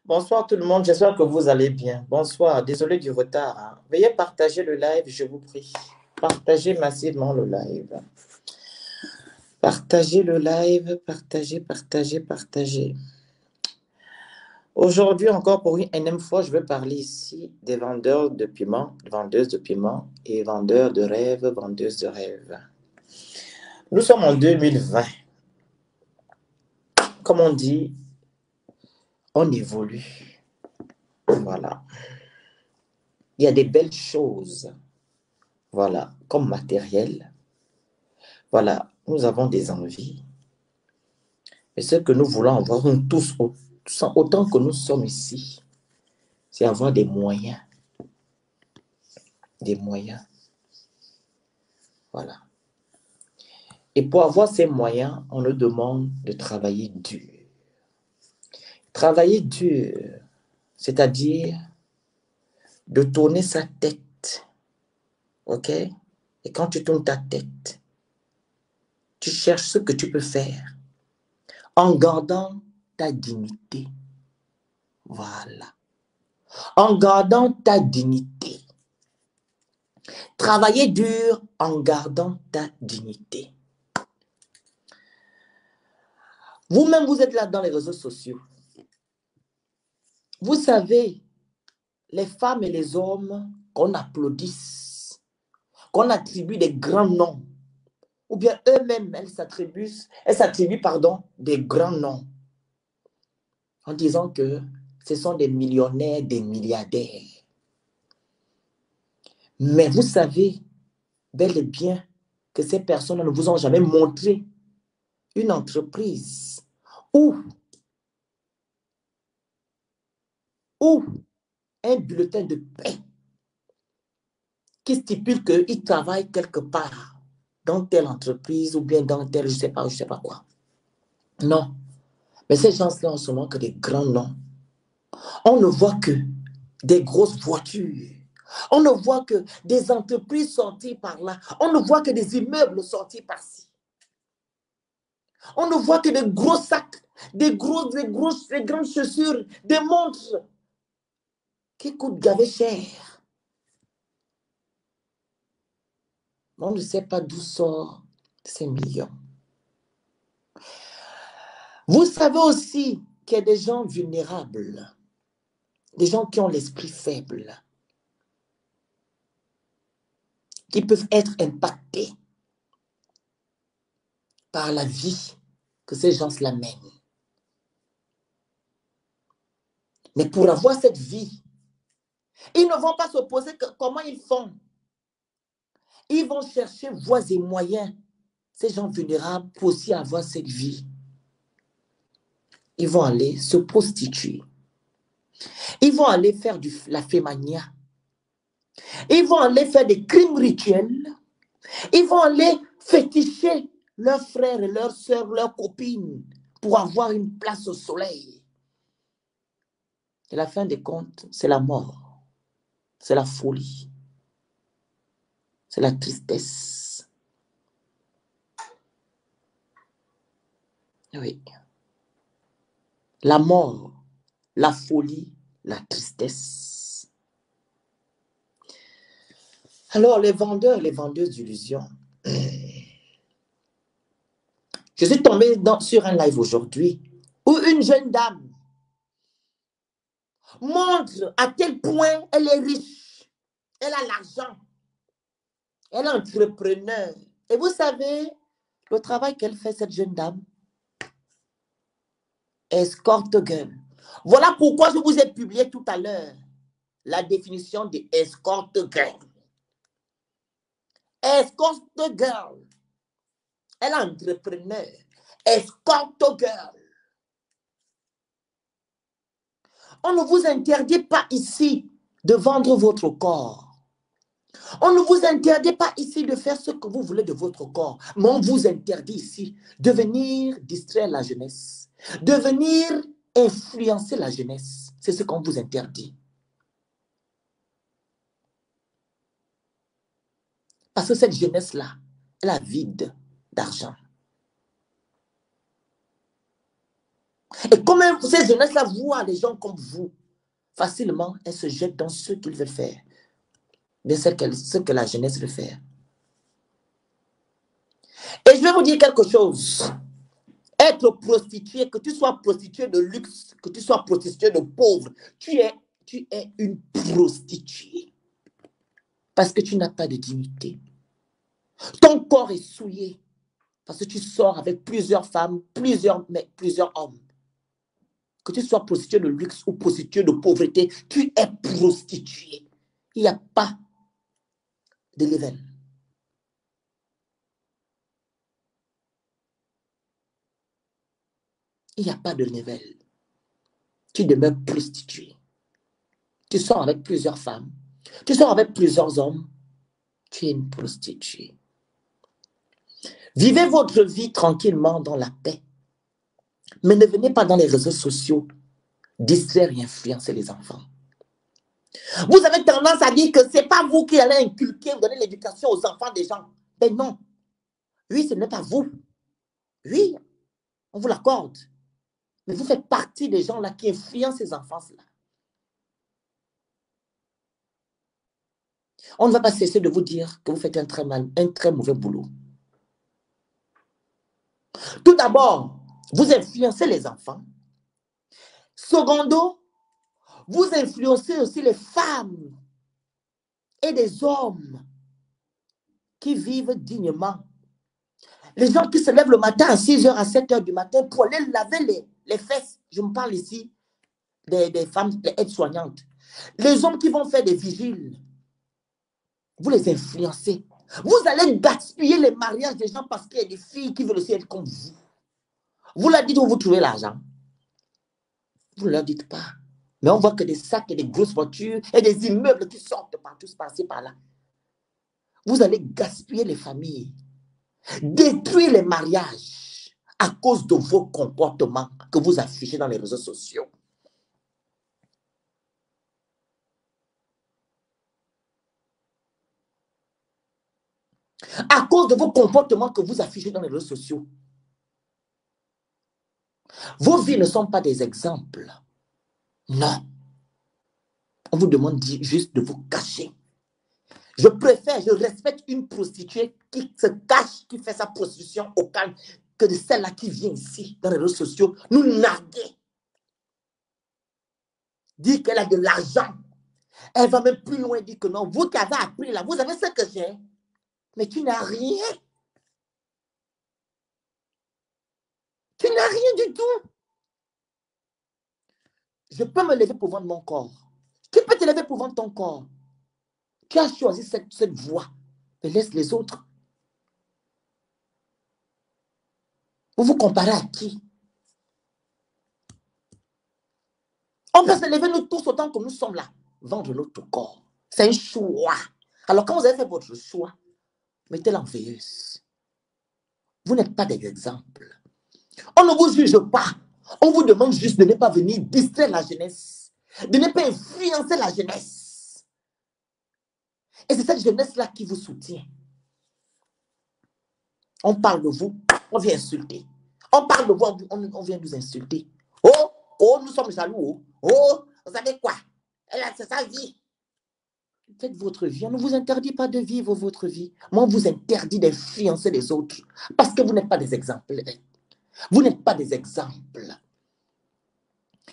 Bonsoir tout le monde, j'espère que vous allez bien. Bonsoir, désolé du retard, hein. Veuillez partager le live, je vous prie. Partagez massivement le live. Partagez le live, partagez. Aujourd'hui, encore pour une énième fois, je vais parler ici des vendeurs de piment, vendeuses de piment et vendeurs de rêves, vendeuses de rêves. Nous sommes en 2020. Comme on dit, on évolue. Voilà. Il y a des belles choses, voilà, comme matériel. Voilà, nous avons des envies. Et ce que nous voulons avoir, nous tous, autant que nous sommes ici, c'est avoir des moyens. Des moyens. Voilà. Et pour avoir ces moyens, on nous demande de travailler dur. Travailler dur, c'est-à-dire de tourner sa tête. OK? Et quand tu tournes ta tête, tu cherches ce que tu peux faire en gardant ta dignité. Voilà. En gardant ta dignité. Travailler dur en gardant ta dignité. Vous-même, vous êtes là dans les réseaux sociaux. Vous savez, les femmes et les hommes qu'on applaudisse, qu'on attribue des grands noms, ou bien eux-mêmes, elles s'attribuent, des grands noms, en disant que ce sont des millionnaires, des milliardaires. Mais vous savez bel et bien que ces personnes ne vous ont jamais montré une entreprise ou un bulletin de paie qui stipule qu'ils travaillent quelque part dans telle entreprise ou bien dans telle, je ne sais pas quoi. Non. Mais ces gens-là ont seulement que des grands noms. On ne voit que des grosses voitures. On ne voit que des entreprises sorties par là. On ne voit que des immeubles sortis par-ci. On ne voit que des gros sacs, des grandes chaussures, des montres qui coûtent gavé cher. On ne sait pas d'où sortent ces millions. Vous savez aussi qu'il y a des gens vulnérables, des gens qui ont l'esprit faible, qui peuvent être impactés par la vie que ces gens-là mènent. Mais pour avoir cette vie, ils ne vont pas se poser comment ils font. Ils vont chercher voies et moyens, ces gens vulnérables, pour aussi avoir cette vie. Ils vont aller se prostituer. Ils vont aller faire la fémania. Ils vont aller faire des crimes rituels. Ils vont aller féticher leurs frères et leurs sœurs, leurs copines, pour avoir une place au soleil. Et la fin des comptes, c'est la mort. C'est la folie. C'est la tristesse. Oui. La mort, la folie, la tristesse. Alors, les vendeurs, les vendeuses d'illusions. Je suis tombé sur un live aujourd'hui où une jeune dame montre à quel point elle est riche. Elle a l'argent. Elle est entrepreneur. Et vous savez, le travail qu'elle fait, cette jeune dame, escorte girl. Voilà pourquoi je vous ai publié tout à l'heure la définition de escorte girl. Escorte girl. Elle est entrepreneur. Escorte girl. On ne vous interdit pas ici de vendre votre corps. On ne vous interdit pas ici de faire ce que vous voulez de votre corps. Mais on vous interdit ici de venir distraire la jeunesse, de venir influencer la jeunesse. C'est ce qu'on vous interdit. Parce que cette jeunesse-là, elle est vide d'argent. Et comme ces jeunesses-là voient les gens comme vous, facilement, elles se jettent dans ce qu'ils veulent faire. Bien ce que la jeunesse veut faire. Et je vais vous dire quelque chose. Être prostituée, que tu sois prostituée de luxe, que tu sois prostituée de pauvre, tu es une prostituée. Parce que tu n'as pas de dignité. Ton corps est souillé. Parce que tu sors avec plusieurs femmes, plusieurs hommes. Que tu sois prostituée de luxe ou prostituée de pauvreté, tu es prostituée. Il n'y a pas de level. Il n'y a pas de level. Tu demeures prostituée. Tu sors avec plusieurs femmes. Tu sors avec plusieurs hommes. Tu es une prostituée. Vivez votre vie tranquillement dans la paix. Mais ne venez pas dans les réseaux sociaux distraire et influencer les enfants. Vous avez tendance à dire que ce n'est pas vous qui allez inculquer, vous donner l'éducation aux enfants des gens. Ben non. Oui, ce n'est pas vous. Oui, on vous l'accorde. Mais vous faites partie des gens là qui influencent ces enfants-là. On ne va pas cesser de vous dire que vous faites un très mauvais boulot. Tout d'abord, vous influencez les enfants. Secondo, vous influencez aussi les femmes et les hommes qui vivent dignement. Les gens qui se lèvent le matin à 6 h, à 7 h du matin pour aller laver les fesses. Je me parle ici des femmes, des aides-soignantes. Les hommes qui vont faire des vigiles, vous les influencez. Vous allez gaspiller les mariages des gens parce qu'il y a des filles qui veulent aussi être comme vous. Vous leur dites où vous trouvez l'argent. Vous ne leur dites pas. Mais on voit que des sacs et des grosses voitures et des immeubles qui sortent partout, par-ci, par-là. Vous allez gaspiller les familles, détruire les mariages à cause de vos comportements que vous affichez dans les réseaux sociaux. À cause de vos comportements que vous affichez dans les réseaux sociaux. Vos vies ne sont pas des exemples. Non. On vous demande juste de vous cacher. Je respecte une prostituée qui se cache, qui fait sa prostitution au calme, que de celle-là qui vient ici, dans les réseaux sociaux, nous narguer. Dire qu'elle a de l'argent. Elle va même plus loin, dire que non, vous qui avez appris là, vous avez ce que j'ai, mais tu n'as rien. Tu n'as rien du tout. Je peux me lever pour vendre mon corps. Tu peux te lever pour vendre ton corps. Tu as choisi cette voie. Mais laisse les autres. Vous vous comparez à qui? On peut se lever nous tous autant que nous sommes là. Vendre notre corps. C'est un choix. Alors quand vous avez fait votre choix, mettez-la en veilleuse. Vous n'êtes pas des exemples. On ne vous juge pas. On vous demande juste de ne pas venir distraire la jeunesse. De ne pas influencer la jeunesse. Et c'est cette jeunesse-là qui vous soutient. On parle de vous, on vient insulter. On parle de vous, on vient nous insulter. Oh, nous sommes jaloux. Oh, vous savez quoi? C'est sa vie. Faites votre vie. On ne vous interdit pas de vivre votre vie. Moi, on vous interdit d'influencer les autres. Parce que vous n'êtes pas des exemples. Vous n'êtes pas des exemples.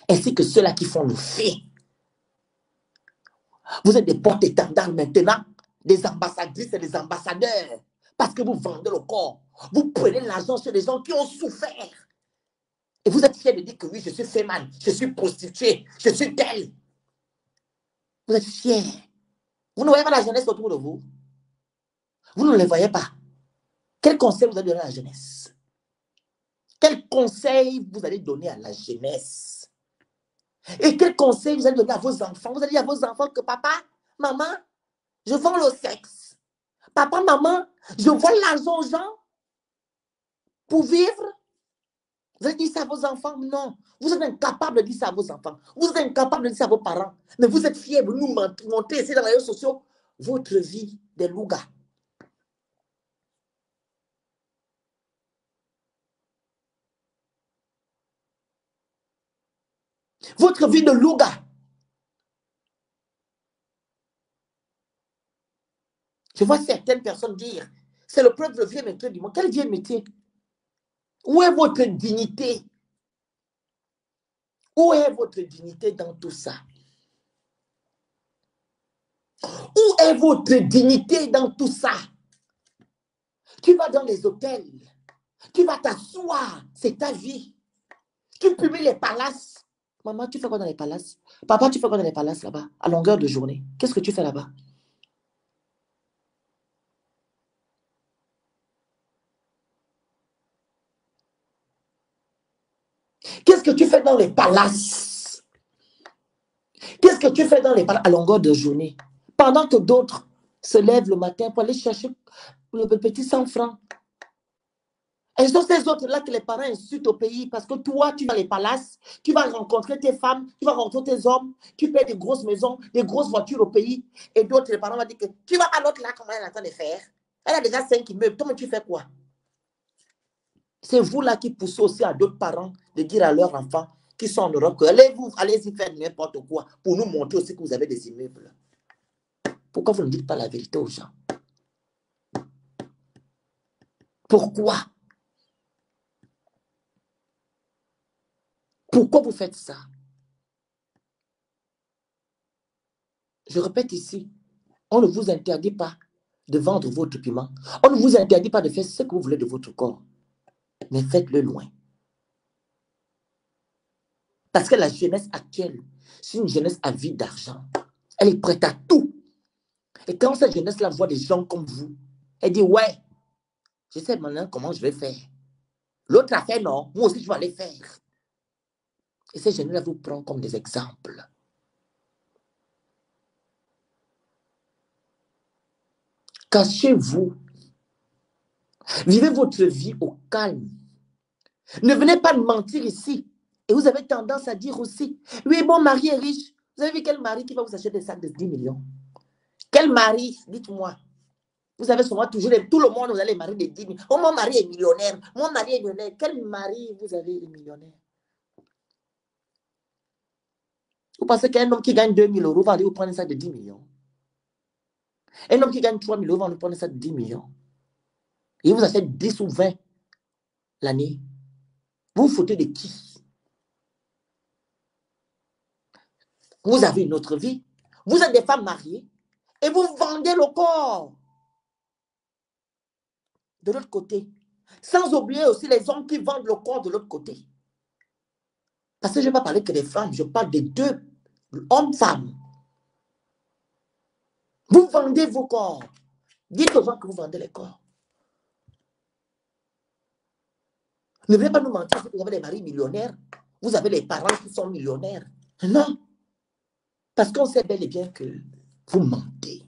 Ainsi que ceux-là qui font le fait. Vous êtes des porte-étendards maintenant, des ambassadrices et des ambassadeurs. Parce que vous vendez le corps. Vous prenez l'argent chez les gens qui ont souffert. Et vous êtes fiers de dire que oui, je suis féminin, je suis prostituée, je suis telle. Vous êtes fiers. Vous ne voyez pas la jeunesse autour de vous. Vous ne les voyez pas. Quel conseil vous allez donner à la jeunesse? Quel conseil vous allez donner à la jeunesse? Et quel conseil vous allez donner à vos enfants? Vous allez dire à vos enfants que papa, maman, je vends le sexe. Papa, maman, je vole l'argent aux gens pour vivre. Vous allez dire ça à vos enfants? Non. Vous êtes incapable de dire ça à vos enfants. Vous êtes incapable de dire ça à vos parents. Mais vous êtes fiers de nous montrer ici dans les réseaux sociaux votre vie des lougas. Votre vie de louga. Je vois certaines personnes dire, c'est le preuve de vieux métier du monde. Quel vieux métier? Où est votre dignité? Où est votre dignité dans tout ça? Où est votre dignité dans tout ça? Tu vas dans les hôtels, tu vas t'asseoir, c'est ta vie. Tu publies les palaces. Maman, tu fais quoi dans les palaces? Papa, tu fais quoi dans les palaces là-bas, à longueur de journée? Qu'est-ce que tu fais là-bas? Qu'est-ce que tu fais dans les palaces? Qu'est-ce que tu fais dans les palaces à longueur de journée? Pendant que d'autres se lèvent le matin pour aller chercher le petit 100 francs. Et ce sont ces autres-là que les parents insultent au pays parce que toi, tu vas les palaces, tu vas rencontrer tes femmes, tu vas rencontrer tes hommes, tu paies des grosses maisons, des grosses voitures au pays. Et d'autres, les parents vont dire que tu vas à l'autre là, comment elle est en train de faire? Elle a déjà 5 immeubles, toi, mais tu fais quoi? C'est vous là qui poussez aussi à d'autres parents de dire à leurs enfants qui sont en Europe que allez-vous, allez-y faire n'importe quoi pour nous montrer aussi que vous avez des immeubles. Pourquoi vous ne dites pas la vérité aux gens? Pourquoi? Pourquoi vous faites ça? Je répète ici, on ne vous interdit pas de vendre votre piment. On ne vous interdit pas de faire ce que vous voulez de votre corps. Mais faites-le loin. Parce que la jeunesse actuelle, c'est une jeunesse avide d'argent. Elle est prête à tout. Et quand cette jeunesse-là voit des gens comme vous, elle dit, ouais, je sais maintenant comment je vais faire. L'autre a fait non, moi aussi je vais aller faire. Et ces jeunes-là vous prennent comme des exemples. Cachez-vous. Vivez votre vie au calme. Ne venez pas mentir ici. Et vous avez tendance à dire aussi, oui, mon mari est riche. Vous avez vu quel mari qui va vous acheter des sacs de 10 millions? Quel mari? Dites-moi. Vous avez souvent toujours, tout le monde, vous avez les maris de 10 millions. Oh, mon mari est millionnaire. Mon mari est millionnaire. Quel mari vous avez les millionnaire? Vous pensez qu'un homme qui gagne 2 000 euros va aller vous prendre un sac de 10 millions? Un homme qui gagne 3 000 euros va nous prendre un sac de 10 millions. Il vous achète 10 ou 20 l'année. Vous vous foutez de qui? Vous avez une autre vie. Vous êtes des femmes mariées et vous vendez le corps. De l'autre côté. Sans oublier aussi les hommes qui vendent le corps de l'autre côté. Parce que je ne vais pas parler que des femmes, je parle des deux, hommes-femmes. Vous vendez vos corps. Dites aux gens que vous vendez les corps. Ne venez pas nous mentir, vous avez des maris millionnaires, vous avez les parents qui sont millionnaires. Non. Parce qu'on sait bel et bien que vous mentez.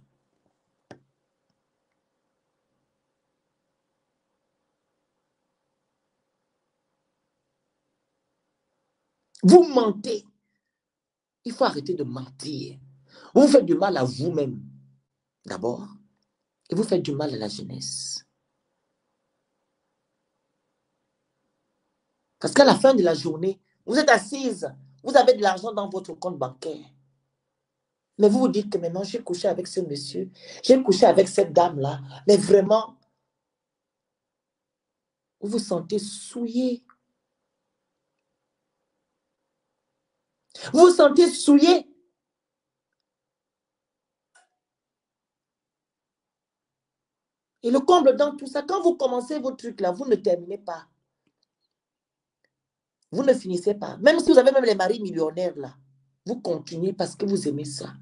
Vous mentez. Il faut arrêter de mentir. Vous faites du mal à vous-même, d'abord, et vous faites du mal à la jeunesse. Parce qu'à la fin de la journée, vous êtes assise, vous avez de l'argent dans votre compte bancaire. Mais vous vous dites que maintenant, j'ai couché avec ce monsieur, j'ai couché avec cette dame-là, mais vraiment, vous vous sentez souillé. Vous vous sentez souillé. Et le comble dans tout ça, quand vous commencez vos trucs là, vous ne terminez pas. Vous ne finissez pas. Même si vous avez même les maris millionnaires là, vous continuez parce que vous aimez ça.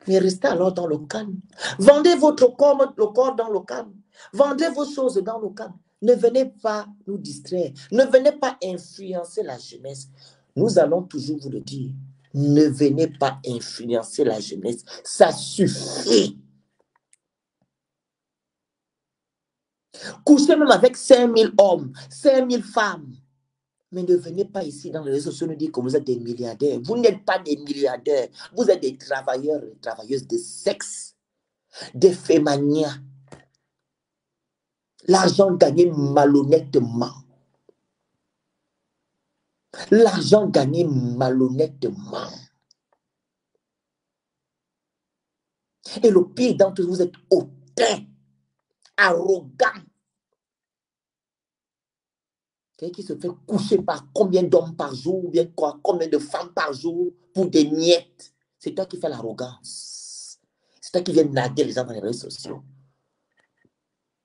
Mais restez alors dans le calme. Vendez votre corps, le corps dans le calme. Vendez vos choses dans le calme. Ne venez pas nous distraire. Ne venez pas influencer la jeunesse. Nous allons toujours vous le dire. Ne venez pas influencer la jeunesse. Ça suffit. Couchez même avec 5000 hommes, 5000 femmes. Mais ne venez pas ici dans les réseaux sociaux nous dire que vous êtes des milliardaires. Vous n'êtes pas des milliardaires. Vous êtes des travailleurs et travailleuses de sexe, des fémaniens. L'argent gagné malhonnêtement. L'argent gagné malhonnêtement. Et le pire d'entre vous, vous êtes hautain, arrogant. Quelqu'un qui se fait coucher par combien d'hommes par jour, ou bien quoi, combien de femmes par jour pour des miettes. C'est toi qui fais l'arrogance. C'est toi qui viens naguer les gens dans les réseaux sociaux.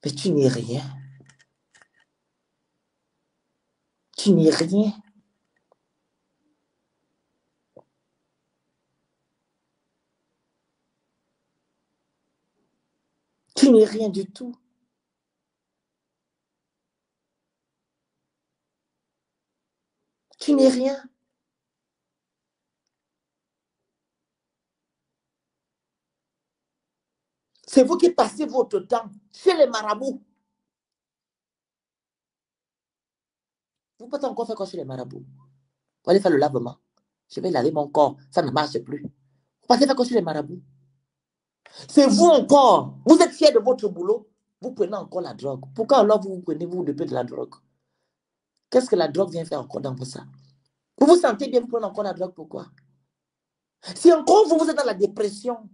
Mais tu n'es rien. Tu n'es rien. Tu n'es rien du tout. Tu n'es rien. C'est vous qui passez votre temps chez les marabouts. Vous pouvez encore faire quoi chez les marabouts? Vous allez faire le lavement. Je vais laver mon corps. Ça ne marche plus. Vous passez faire quoi chez les marabouts? C'est vous encore. Vous êtes fiers de votre boulot. Vous prenez encore la drogue. Pourquoi alors vous prenez vous de peu de la drogue? Qu'est-ce que la drogue vient faire encore dans vous ça? Vous vous sentez bien, vous prenez encore la drogue, pourquoi? Si encore vous, vous êtes dans la dépression,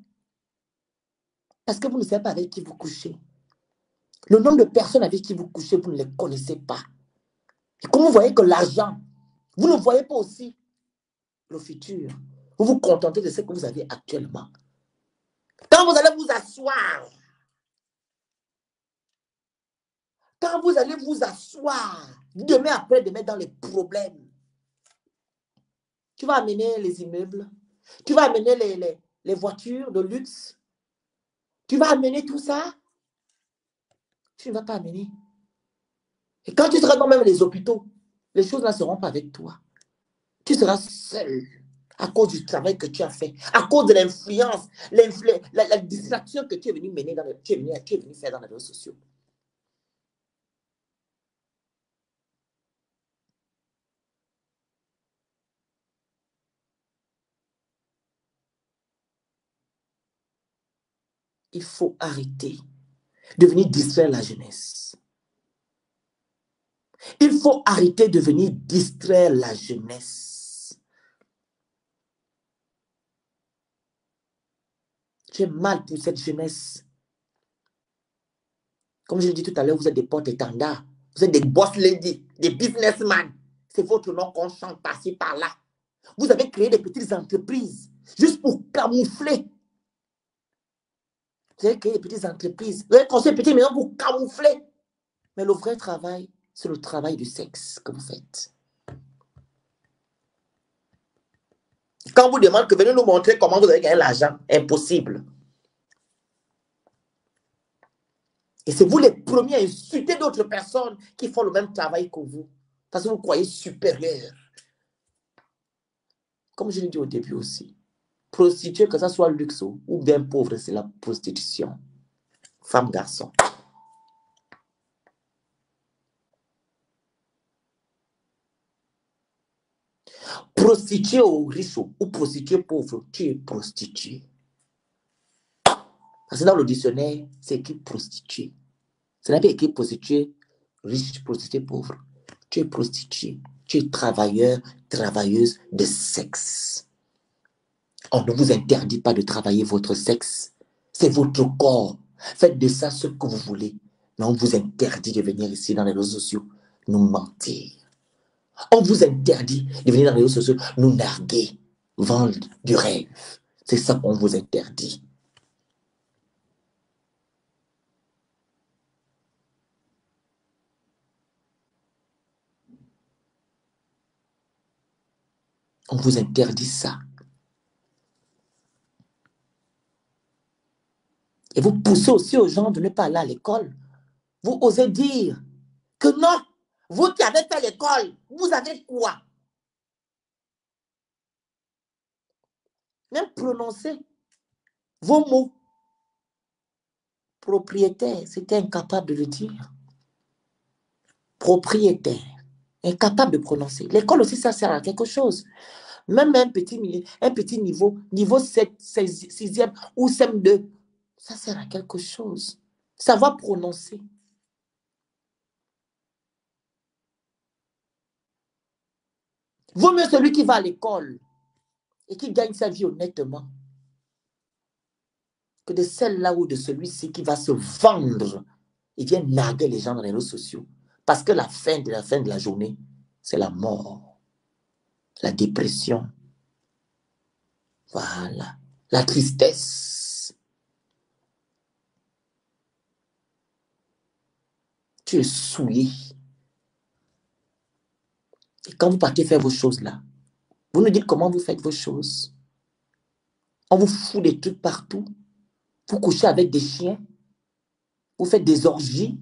parce que vous ne savez pas avec qui vous couchez. Le nombre de personnes avec qui vous couchez, vous ne les connaissez pas. Et comme vous voyez que l'argent, vous ne voyez pas aussi le futur. Vous vous contentez de ce que vous avez actuellement. Quand vous allez vous asseoir, quand vous allez vous asseoir, demain après demain dans les problèmes, tu vas amener les immeubles, tu vas amener les voitures de luxe, tu vas amener tout ça, tu ne vas pas amener. Et quand tu seras dans même les hôpitaux, les choses ne seront pas avec toi. Tu seras seul à cause du travail que tu as fait, à cause de l'influence, la distraction que tu es venu mener dans tu es venu faire dans les réseaux sociaux. Il faut arrêter de venir distraire la jeunesse. Il faut arrêter de venir distraire la jeunesse. J'ai mal pour cette jeunesse. Comme je l'ai dit tout à l'heure, vous êtes des porte-étendards. Vous êtes des boss ladies, des businessmen. C'est votre nom qu'on chante par-ci, par-là. Vous avez créé des petites entreprises juste pour camoufler. Vous avez créé des petites entreprises. Vous avez construit des petites maisons pour camoufler. Mais le vrai travail, c'est le travail du sexe que vous faites. Quand on vous demande que venez nous montrer comment vous avez gagné l'argent, impossible. Et c'est vous les premiers à insulter d'autres personnes qui font le même travail que vous. Parce que vous croyez supérieur. Comme je l'ai dit au début aussi. Prostituée, que ça soit luxe ou bien pauvre, c'est la prostitution. Femme, garçon. Prostituée ou riche ou prostituée pauvre, tu es prostituée. Parce que dans le dictionnaire, c'est écrit prostituée. Ce n'est pas écrit prostituée riche, prostituée pauvre. Tu es prostituée. Tu es travailleur, travailleuse de sexe. On ne vous interdit pas de travailler votre sexe. C'est votre corps. Faites de ça ce que vous voulez. Mais on vous interdit de venir ici dans les réseaux sociaux nous mentir. On vous interdit de venir dans les réseaux sociaux nous narguer, vendre du rêve. C'est ça qu'on vous interdit. On vous interdit ça. Et vous poussez aussi aux gens de ne pas aller à l'école. Vous osez dire que non, vous qui avez fait l'école, vous avez quoi? Même prononcer vos mots. Propriétaire, c'était incapable de le dire. Propriétaire, incapable de prononcer. L'école aussi, ça sert à quelque chose. Même un petit niveau, niveau 7, 6e ou CM2, ça sert à quelque chose. Savoir prononcer. Vaut mieux celui qui va à l'école et qui gagne sa vie honnêtement que de celle-là ou de celui-ci qui va se vendre et vient narguer les gens dans les réseaux sociaux. Parce que la fin de la journée, c'est la mort, la dépression, voilà, la tristesse. Tu es souillé. Et quand vous partez faire vos choses là, vous nous dites comment vous faites vos choses. On vous fout des trucs partout. Vous couchez avec des chiens. Vous faites des orgies.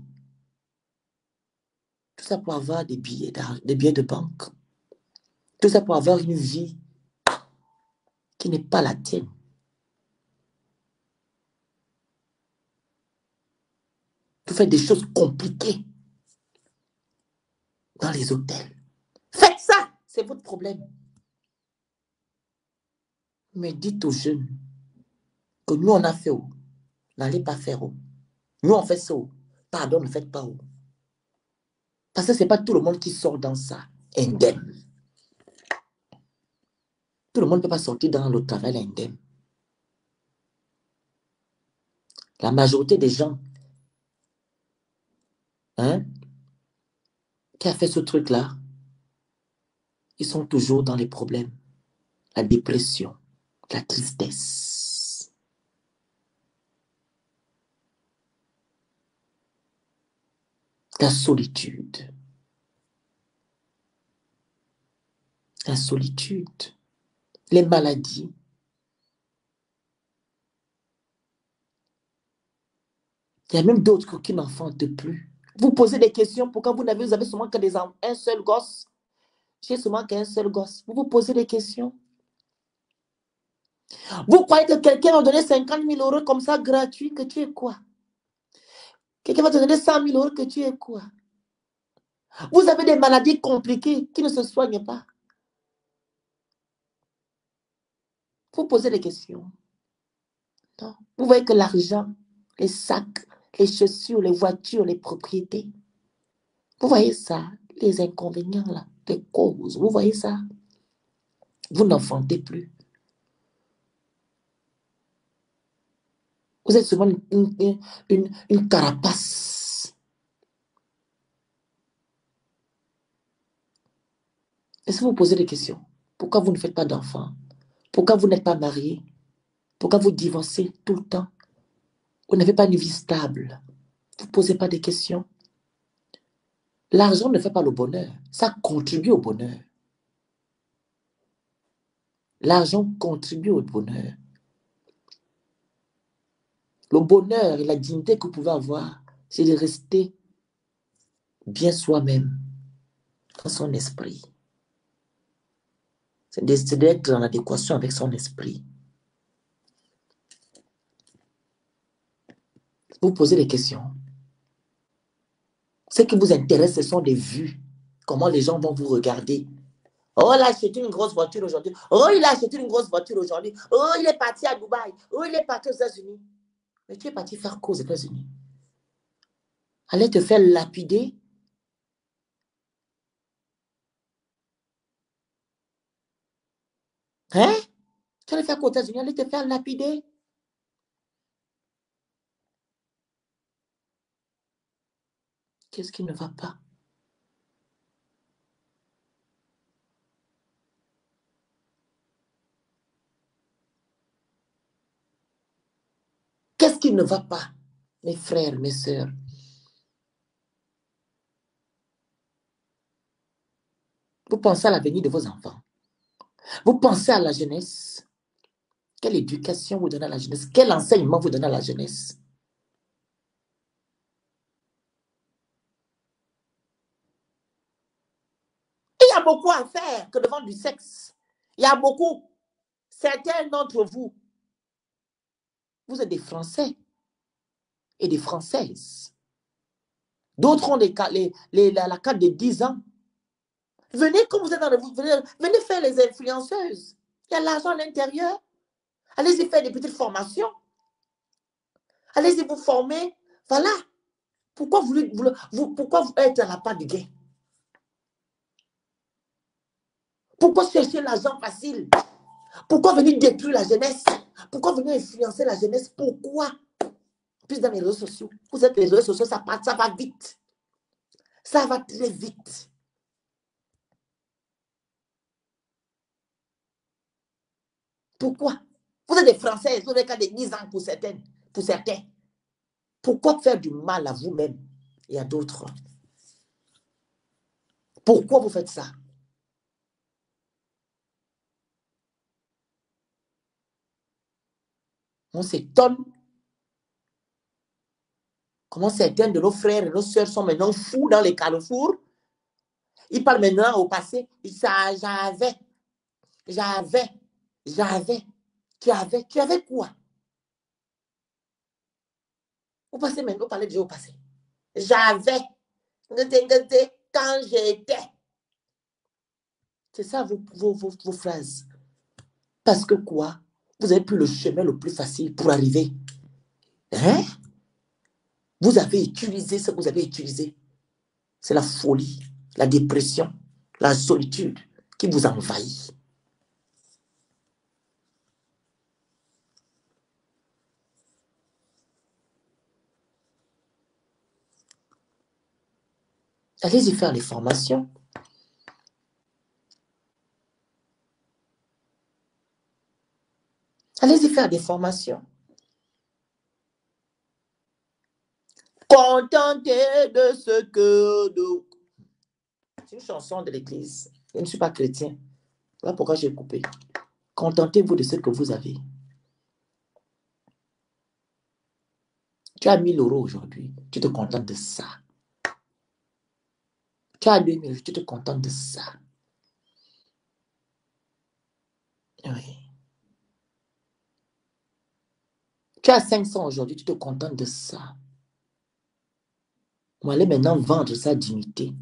Tout ça pour avoir des billets de banque. Tout ça pour avoir une vie qui n'est pas la tienne. Vous faites des choses compliquées dans les hôtels. Faites ça, c'est votre problème. Mais dites aux jeunes que nous, on a fait où? N'allez pas faire où? Nous, on fait ça où? Pardon, ne faites pas où? Parce que ce n'est pas tout le monde qui sort dans ça indemne. Tout le monde ne peut pas sortir dans le travail indemne. La majorité des gens qui a fait ce truc-là, ils sont toujours dans les problèmes. La dépression, la tristesse. La solitude. La solitude. Les maladies. Il y a même d'autres qui n'enfantent plus. Vous posez des questions, pourquoi vous avez seulement un seul gosse? J'ai seulement qu'un seul gosse. Vous vous posez des questions. Vous croyez que quelqu'un va donner 50 000 euros comme ça gratuit, que tu es quoi? Quelqu'un va te donner 100 000 euros, que tu es quoi? Vous avez des maladies compliquées qui ne se soignent pas. Vous posez des questions. Non. Vous voyez que l'argent, les sacs, les chaussures, les voitures, les propriétés, vous voyez ça, les inconvénients là, les causes, vous voyez ça? Vous n'enfantez plus. Vous êtes souvent une carapace. Et si vous posez des questions, pourquoi vous ne faites pas d'enfants? Pourquoi vous n'êtes pas marié? Pourquoi vous divorcez tout le temps? Vous n'avez pas une vie stable. Vous ne posez pas des questions. L'argent ne fait pas le bonheur. Ça contribue au bonheur. L'argent contribue au bonheur. Le bonheur et la dignité que vous pouvez avoir, c'est de rester bien soi-même dans son esprit. C'est d'être en adéquation avec son esprit. Vous posez des questions. Ce qui vous intéresse, ce sont des vues. Comment les gens vont vous regarder. Oh, il a acheté une grosse voiture aujourd'hui. Oh, il a acheté une grosse voiture aujourd'hui. Oh, il est parti à Dubaï. Oh, il est parti aux États-Unis. Mais tu es parti faire quoi aux États-Unis? Allez te faire lapider. Hein? Tu allais faire quoi aux États-Unis? Allez te faire lapider. Qu'est-ce qui ne va pas? Qu'est-ce qui ne va pas, mes frères, mes sœurs? Vous pensez à l'avenir de vos enfants. Vous pensez à la jeunesse. Quelle éducation vous donnez à la jeunesse? Quel enseignement vous donnez à la jeunesse? Il y a beaucoup à faire que de vendre du sexe. Il y a beaucoup. Certains d'entre vous, vous êtes des Français et des Françaises. D'autres ont la carte de 10 ans. Venez comme vous êtes dans le... Venez faire les influenceuses. Il y a l'argent à l'intérieur. Allez-y faire des petites formations. Allez-y vous former. Voilà. Pourquoi pourquoi vous êtes à la part du gain? Pourquoi chercher l'argent facile? Pourquoi venir détruire la jeunesse? Pourquoi venir influencer la jeunesse? Pourquoi? Plus dans les réseaux sociaux. Vous êtes les réseaux sociaux, ça va vite. Ça va très vite. Pourquoi? Vous êtes des Français, vous n'avez qu'à des 10 ans pour certains. Pourquoi faire du mal à vous-même et à d'autres? Pourquoi vous faites ça? On s'étonne comment certains de nos frères et nos sœurs sont maintenant fous dans les carrefours. Ils parlent maintenant au passé. J'avais. Tu avais quoi? Au passé maintenant, vous parlez déjà au passé. J'avais. Quand j'étais. C'est ça vos phrases. Parce que quoi? Vous avez pris le chemin le plus facile pour arriver. Hein? Vous avez utilisé ce que vous avez utilisé. C'est la folie, la dépression, la solitude qui vous envahit. Allez-y faire les formations. Allez-y faire des formations. Contentez de ce que nous... C'est une chanson de l'église. Je ne suis pas chrétien. Voilà pourquoi j'ai coupé. Contentez-vous de ce que vous avez. Tu as 1000 euros aujourd'hui. Tu te contentes de ça. Tu as 2000, tu te contentes de ça. Oui. Tu as 500 aujourd'hui, tu te contentes de ça. On va aller maintenant vendre sa dignité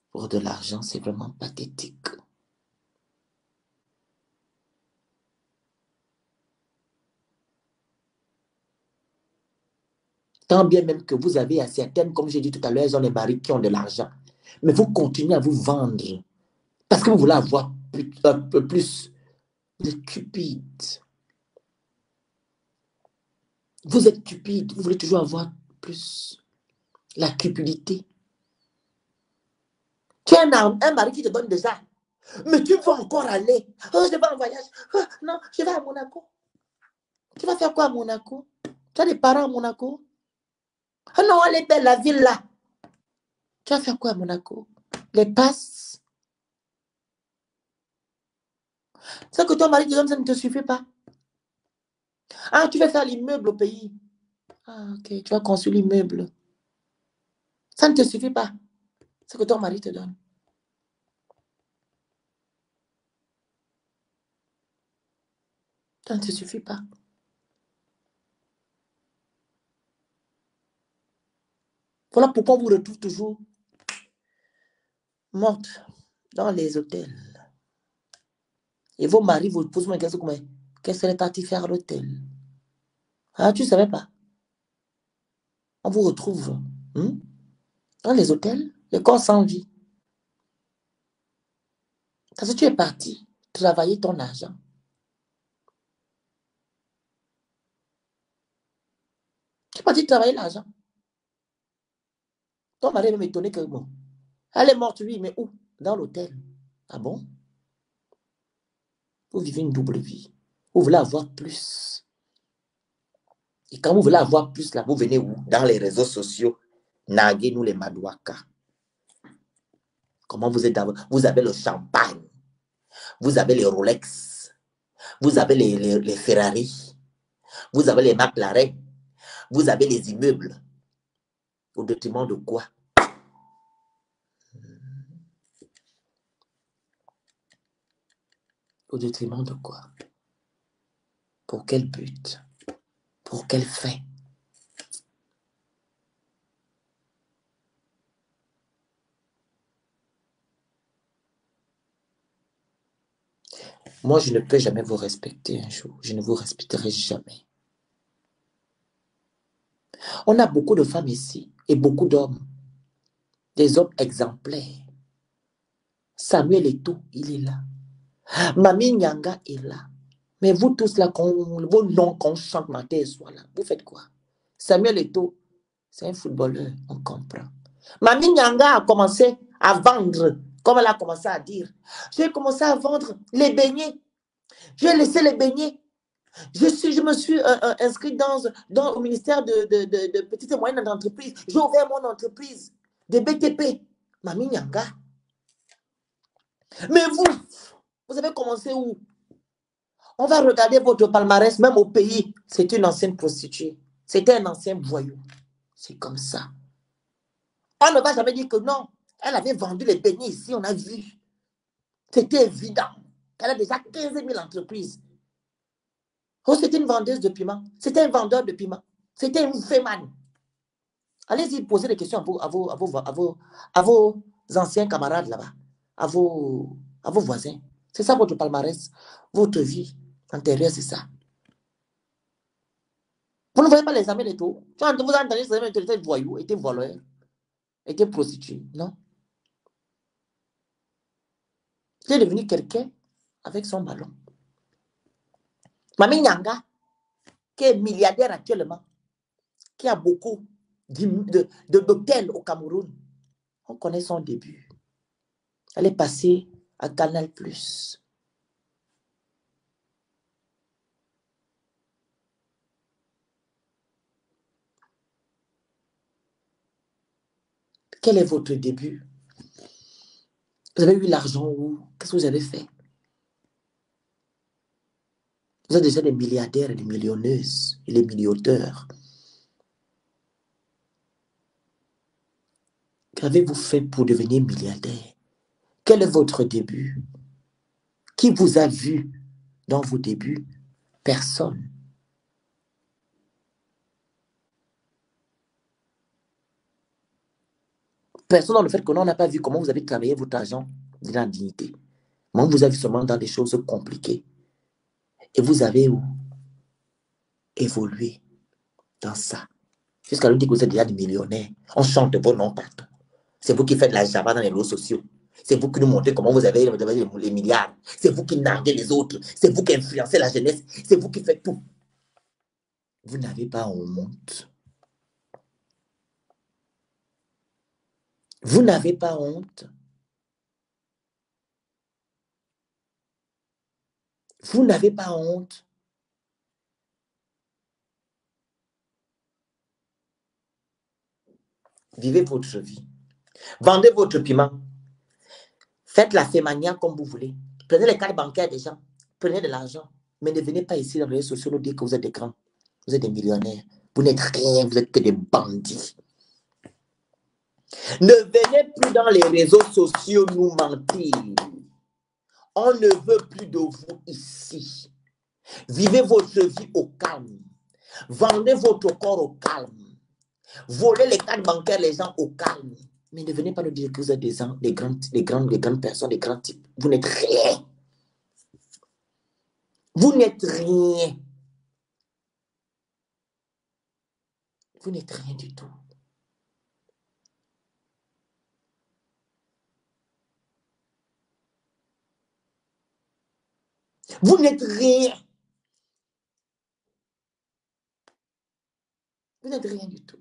pour de l'argent, c'est vraiment pathétique. Tant bien même que vous avez à certaines, comme j'ai dit tout à l'heure, elles ont des maris qui ont de l'argent. Mais vous continuez à vous vendre parce que vous voulez avoir un peu plus. Vous êtes cupide. Vous êtes cupide. Vous voulez toujours avoir plus. La cupidité. Tu as un mari qui te donne déjà. Mais tu vas encore aller. Oh, je vais en voyage. Oh, non, je vais à Monaco. Tu vas faire quoi à Monaco? Tu as des parents à Monaco? Ah non, elle est belle, la ville là. Tu vas faire quoi à Monaco? Les passes? Ce que ton mari te donne, ça ne te suffit pas. Ah, tu vas faire l'immeuble au pays. Ah, ok, tu vas construire l'immeuble. Ça ne te suffit pas. Ce que ton mari te donne. Ça ne te suffit pas. Voilà pourquoi on vous retrouve toujours morte dans les hôtels. Et vos maris vous posent une question comme qu'est-ce qu'elle est partie faire à l'hôtel? Ah, tu ne savais pas. On vous retrouve dans les hôtels, le corps sans vie. Parce que tu es parti travailler ton argent. Tu es parti travailler l'argent. Ton mari est même étonné que bon. Elle est morte, oui, mais où? Dans l'hôtel. Ah bon? Vous vivez une double vie. Vous voulez avoir plus. Et quand vous voulez avoir plus, là, vous venez où? Dans les réseaux sociaux. Naguez-nous les Madouaka. Comment vous êtes d'abord? Vous avez le champagne. Vous avez les Rolex. Vous avez les Ferrari. Vous avez les McLaren. Vous avez les immeubles. Au détriment de quoi? Au détriment de quoi? Pour quel but? Pour quelle fin? Moi, je ne peux jamais vous respecter un jour. Je ne vous respecterai jamais. On a beaucoup de femmes ici et beaucoup d'hommes. Des hommes exemplaires. Samuel Eto'o, il est là. Mami Nyanga est là. Mais vous tous là, vos noms qu'on chante matin et soir là, vous faites quoi? Samuel Eto'o, c'est un footballeur, on comprend. Mami Nyanga a commencé à vendre, comme elle a commencé à dire. J'ai commencé à vendre les beignets. J'ai laissé les beignets. Je me suis inscrite au ministère de petites et moyennes entreprises. J'ai ouvert mon entreprise de BTP. Mami Nyanga. Mais vous avez commencé où? On va regarder votre palmarès, même au pays. C'est une ancienne prostituée. C'était un ancien voyou. C'est comme ça. On ne va jamais dire que non. Elle avait vendu les beignets ici, on a vu. C'était évident. Elle a déjà 15 000 entreprises. Oh, c'était une vendeuse de piment. C'était un vendeur de piment. C'était une fémane. Allez-y, posez des questions à vos anciens camarades là-bas, à vos voisins. C'est ça votre palmarès. Votre vie antérieure, c'est ça. Vous ne voyez pas les amis et tout. Vous entendez les amis étaient voyous, étaient voleurs, étaient prostituées. Non. Il est devenu quelqu'un avec son ballon. Mami Nyanga, qui est milliardaire actuellement, qui a beaucoup d'hôtels au Cameroun. On connaît son début. Elle est passée à Canal+. Quel est votre début? Vous avez eu l'argent où? Qu'est-ce que vous avez fait? Vous êtes déjà des milliardaires et des millionnaires et des millionnaires. Qu'avez-vous fait pour devenir milliardaire? Quel est votre début? Qui vous a vu dans vos débuts? Personne. Personne dans le fait que l'on n'a pas vu comment vous avez travaillé votre argent de la dignité. Moi, vous avez seulement dans des choses compliquées. Et vous avez évolué dans ça. Jusqu'à nous dire que vous êtes déjà des millionnaires. On chante vos noms partout. C'est vous qui faites la java dans les réseaux sociaux. C'est vous qui nous montrez comment vous avez les milliards. C'est vous qui narguez les autres. C'est vous qui influencez la jeunesse. C'est vous qui faites tout. Vous n'avez pas honte. Vous n'avez pas honte. Vous n'avez pas honte. Vivez votre vie. Vendez votre piment. Faites la fémania comme vous voulez. Prenez les cartes bancaires des gens. Prenez de l'argent. Mais ne venez pas ici dans les réseaux sociaux nous dire que vous êtes des grands. Vous êtes des millionnaires. Vous n'êtes rien. Vous n'êtes que des bandits. Ne venez plus dans les réseaux sociaux nous mentir. On ne veut plus de vous ici. Vivez votre vie au calme. Vendez votre corps au calme. Volez les cartes bancaires les gens au calme. Mais ne venez pas nous dire que vous êtes des grandes personnes, des grands types. Vous n'êtes rien. Vous n'êtes rien. Vous n'êtes rien du tout. Vous n'êtes rien. Vous n'êtes rien du tout.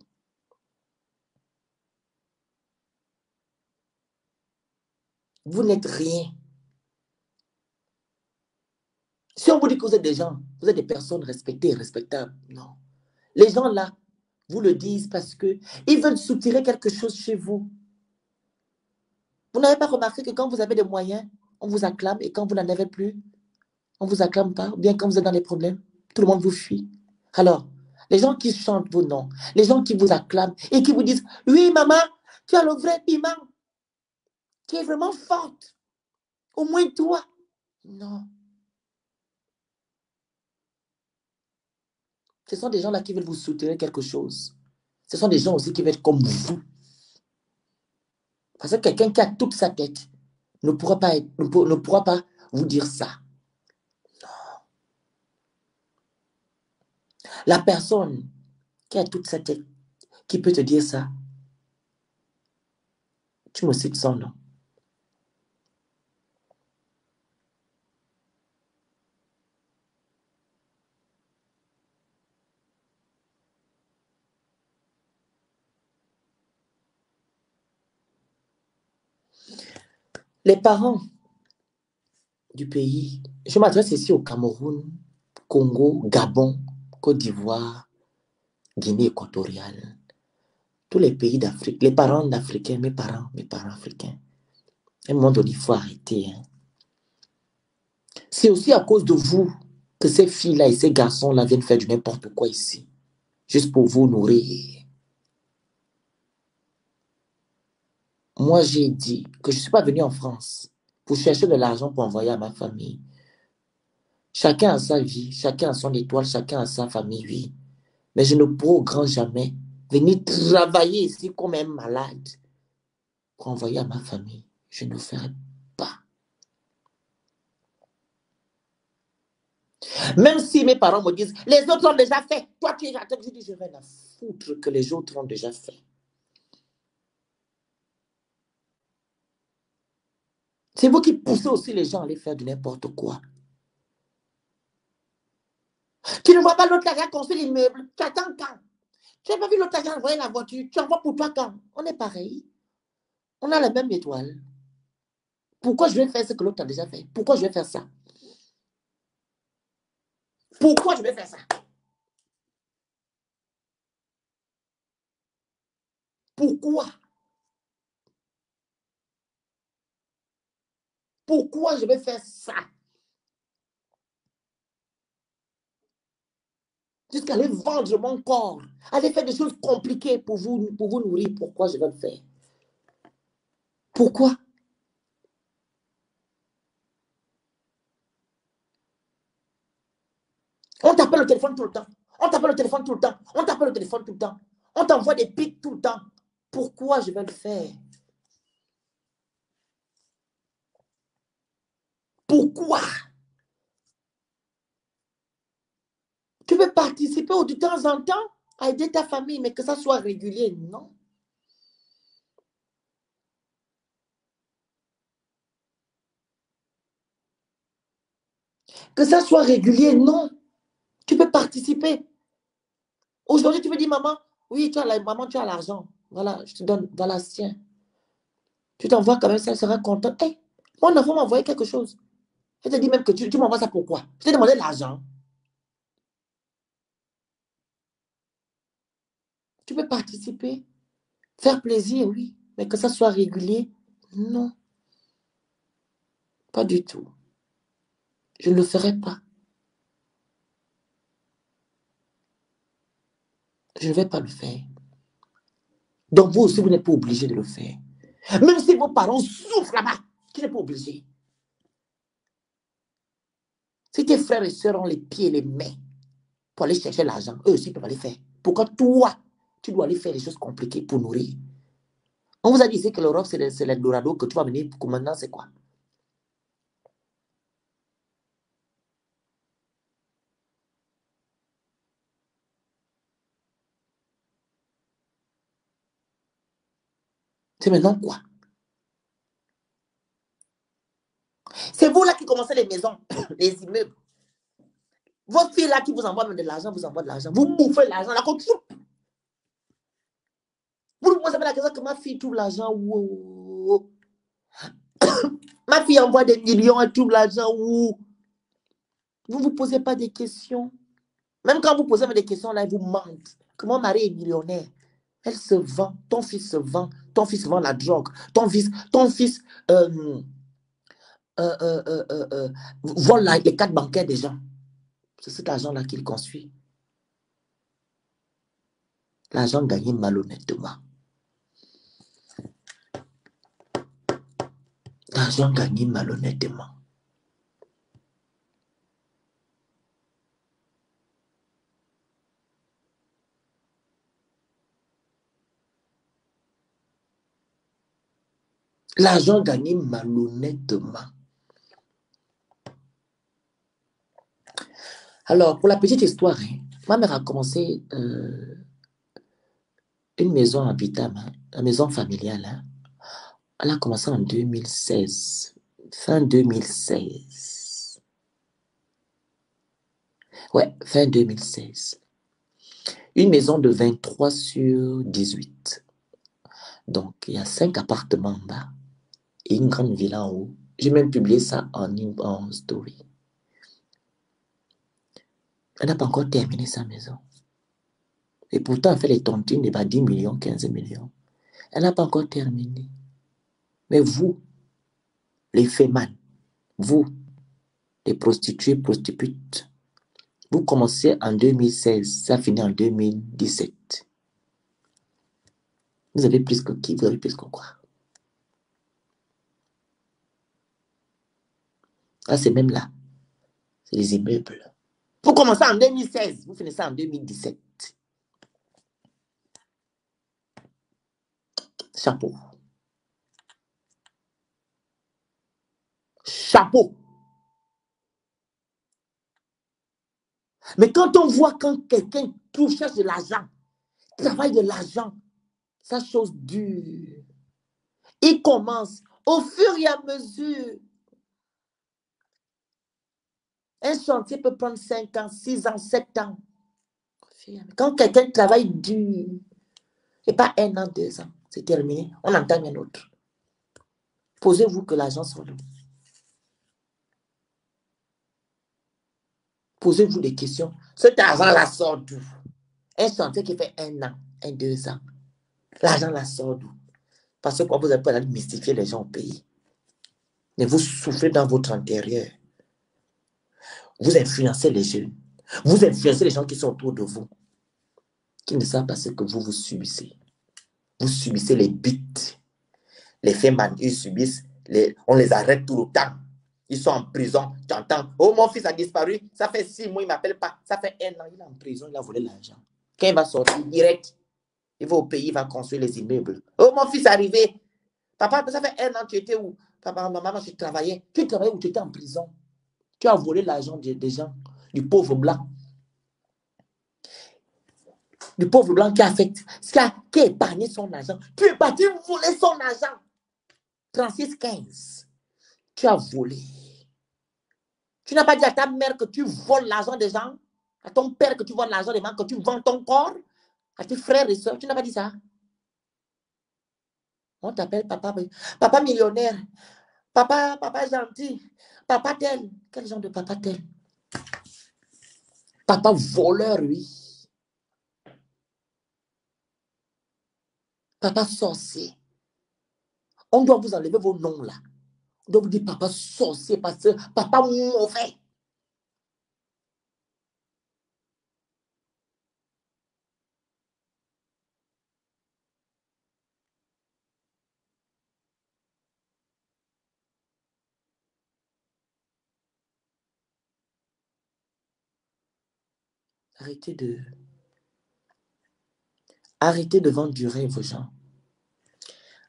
Vous n'êtes rien. Si on vous dit que vous êtes des gens, vous êtes des personnes respectées, respectables, non. Les gens là vous le disent parce qu'ils veulent soutirer quelque chose chez vous. Vous n'avez pas remarqué que quand vous avez des moyens, on vous acclame et quand vous n'en avez plus, on ne vous acclame pas, ou bien quand vous êtes dans des problèmes, tout le monde vous fuit. Alors, les gens qui chantent vos noms, les gens qui vous acclament et qui vous disent, oui, maman, tu as le vrai piment, tu es vraiment forte, au moins toi. Non. Ce sont des gens-là qui veulent vous soutenir quelque chose. Ce sont des gens aussi qui veulent être comme vous. Parce que quelqu'un qui a toute sa tête ne pourra pas vous dire ça. La personne qui a toute sa tête, qui peut te dire ça, tu me cites son nom. Les parents du pays, je m'adresse ici au Cameroun, Congo, Gabon, Côte d'Ivoire, Guinée équatoriale, tous les pays d'Afrique, les parents d'Africains, mes parents africains. À un moment donné, il faut arrêter. Hein. C'est aussi à cause de vous que ces filles-là et ces garçons-là viennent faire du n'importe quoi ici, juste pour vous nourrir. Moi, j'ai dit que je ne suis pas venu en France pour chercher de l'argent pour envoyer à ma famille. Chacun a sa vie, chacun a son étoile, chacun a sa famille, oui. Mais je ne pourrai au grand jamais venir travailler ici comme un malade pour envoyer à ma famille. Je ne le ferai pas. Même si mes parents me disent, les autres ont déjà fait. Toi, tu es là. Je dis, je vais la foutre que les autres ont déjà fait. C'est vous qui poussez aussi les gens à aller faire de n'importe quoi. Tu ne vois pas l'autre qui a construit l'immeuble. Tu attends quand? Tu n'as pas vu l'autre qui a envoyé la voiture. Tu envoies pour toi quand? On est pareil. On a la même étoile. Pourquoi je vais faire ce que l'autre a déjà fait? Pourquoi je vais faire ça? Pourquoi je vais faire ça? Pourquoi? Pourquoi je vais faire ça? Jusqu'à aller vendre mon corps, aller faire des choses compliquées pour vous nourrir. Pourquoi je vais le faire? Pourquoi? On t'appelle au téléphone tout le temps. On t'appelle au téléphone tout le temps. On t'appelle au téléphone tout le temps. On t'envoie des pics tout le temps. Pourquoi je vais le faire? Pourquoi? Tu veux participer de temps en temps à aider ta famille, mais que ça soit régulier. Non. Que ça soit régulier. Non. Tu peux participer. Aujourd'hui, tu me dis, maman, oui, maman, tu as l'argent. Voilà, je te donne. Voilà, tiens. Tu t'envoies quand même, ça, elle sera contente. Hey, mon enfant m'a envoyé quelque chose. Je te dis même que tu m'envoies ça pourquoi? Je t'ai demandé de l'argent. Tu peux participer, faire plaisir, oui. Mais que ça soit régulier, non, pas du tout. Je ne le ferai pas. Je ne vais pas le faire. Donc vous aussi, vous n'êtes pas obligé de le faire. Même si vos parents souffrent là-bas, tu n'es pas obligé. Si tes frères et sœurs ont les pieds et les mains pour aller chercher l'argent, eux aussi peuvent aller faire. Pourquoi toi, tu dois aller faire des choses compliquées pour nourrir? On vous a dit que l'Europe, c'est l'Eldorado que tu vas venir pour maintenant, c'est quoi? C'est maintenant quoi? C'est vous là qui commencez les maisons, les immeubles. Votre fille là qui vous envoie de l'argent, vous envoie de l'argent. Vous bouffez l'argent là, comme vous ne posez pas la question que ma fille trouve l'argent. Où? Ma fille envoie des millions, elle trouve l'argent où? Vous ne vous posez pas des questions. Même quand vous posez des questions, là, elle vous mente. Que mon mari est millionnaire. Elle se vend, ton fils se vend, ton fils vend la drogue, ton fils euh, euh, euh, euh, euh, vole les cartes bancaires des gens. C'est cet argent-là qu'il construit. L'argent gagné malhonnêtement. L'argent gagné malhonnêtement. L'argent gagné malhonnêtement. Alors, pour la petite histoire, hein, ma mère a commencé une maison habitable, hein, la maison familiale. Hein. Elle a commencé en 2016, fin 2016. Ouais, fin 2016. Une maison de 23 sur 18. Donc, il y a 5 appartements en bas et une grande villa en haut. J'ai même publié ça en story. Elle n'a pas encore terminé sa maison. Et pourtant, elle fait les tontines de 10 millions, 15 millions. Elle n'a pas encore terminé. Mais vous, les fémans, vous, les prostituées, prostitutes, vous commencez en 2016, ça finit en 2017. Vous avez plus que qui? Vous avez plus que quoi? Ah, c'est même là. C'est les immeubles. Vous commencez en 2016, vous finissez en 2017. Chapeau. Chapeau. Mais quand on voit quand quelqu'un cherche de l'argent, travaille de l'argent, sa chose dure. Il commence au fur et à mesure. Un chantier peut prendre 5 ans, 6 ans, 7 ans. Quand quelqu'un travaille dur, et pas 1 an, 2 ans, c'est terminé, on entame un autre. Posez-vous que l'argent sort d'où. Posez-vous des questions. Cet argent-là sort d'où? Un chantier qui fait 1 an, 2 ans. L'argent-là sort d'où? Parce que vous n'avez pas mystifier les gens au pays. Mais vous souffrez dans votre intérieur. Vous influencez les jeunes. Vous influencez les gens qui sont autour de vous, qui ne savent pas ce que vous subissez. Vous subissez les buts. Les femmes, ils subissent, on les arrête tout le temps. Ils sont en prison. Tu entends, oh, mon fils a disparu, ça fait 6 mois, il ne m'appelle pas. Ça fait 1 an, il est en prison, il a volé l'argent. Quand il va sortir direct, il va au pays, il va construire les immeubles. Oh, mon fils est arrivé. Papa, ça fait 1 an, tu étais où? Papa, maman, je travaillais. Tu travaillais où? Tu étais en prison. Tu as volé l'argent des gens, du pauvre blanc. Du pauvre blanc qui a épargné son argent. Tu es parti voler son argent. 36,15. Tu as volé. Tu n'as pas dit à ta mère que tu voles l'argent des gens, à ton père que tu voles l'argent des gens, que tu vends ton corps, à tes frères et soeurs. Tu n'as pas dit ça. On t'appelle papa, papa millionnaire, papa gentil, papa tel. Quel genre de papa tel? Papa voleur, oui. Papa sorcier. On doit vous enlever vos noms là. On doit vous dire papa sorcier, parce que papa mauvais. Arrêtez de vendre du rêve aux gens.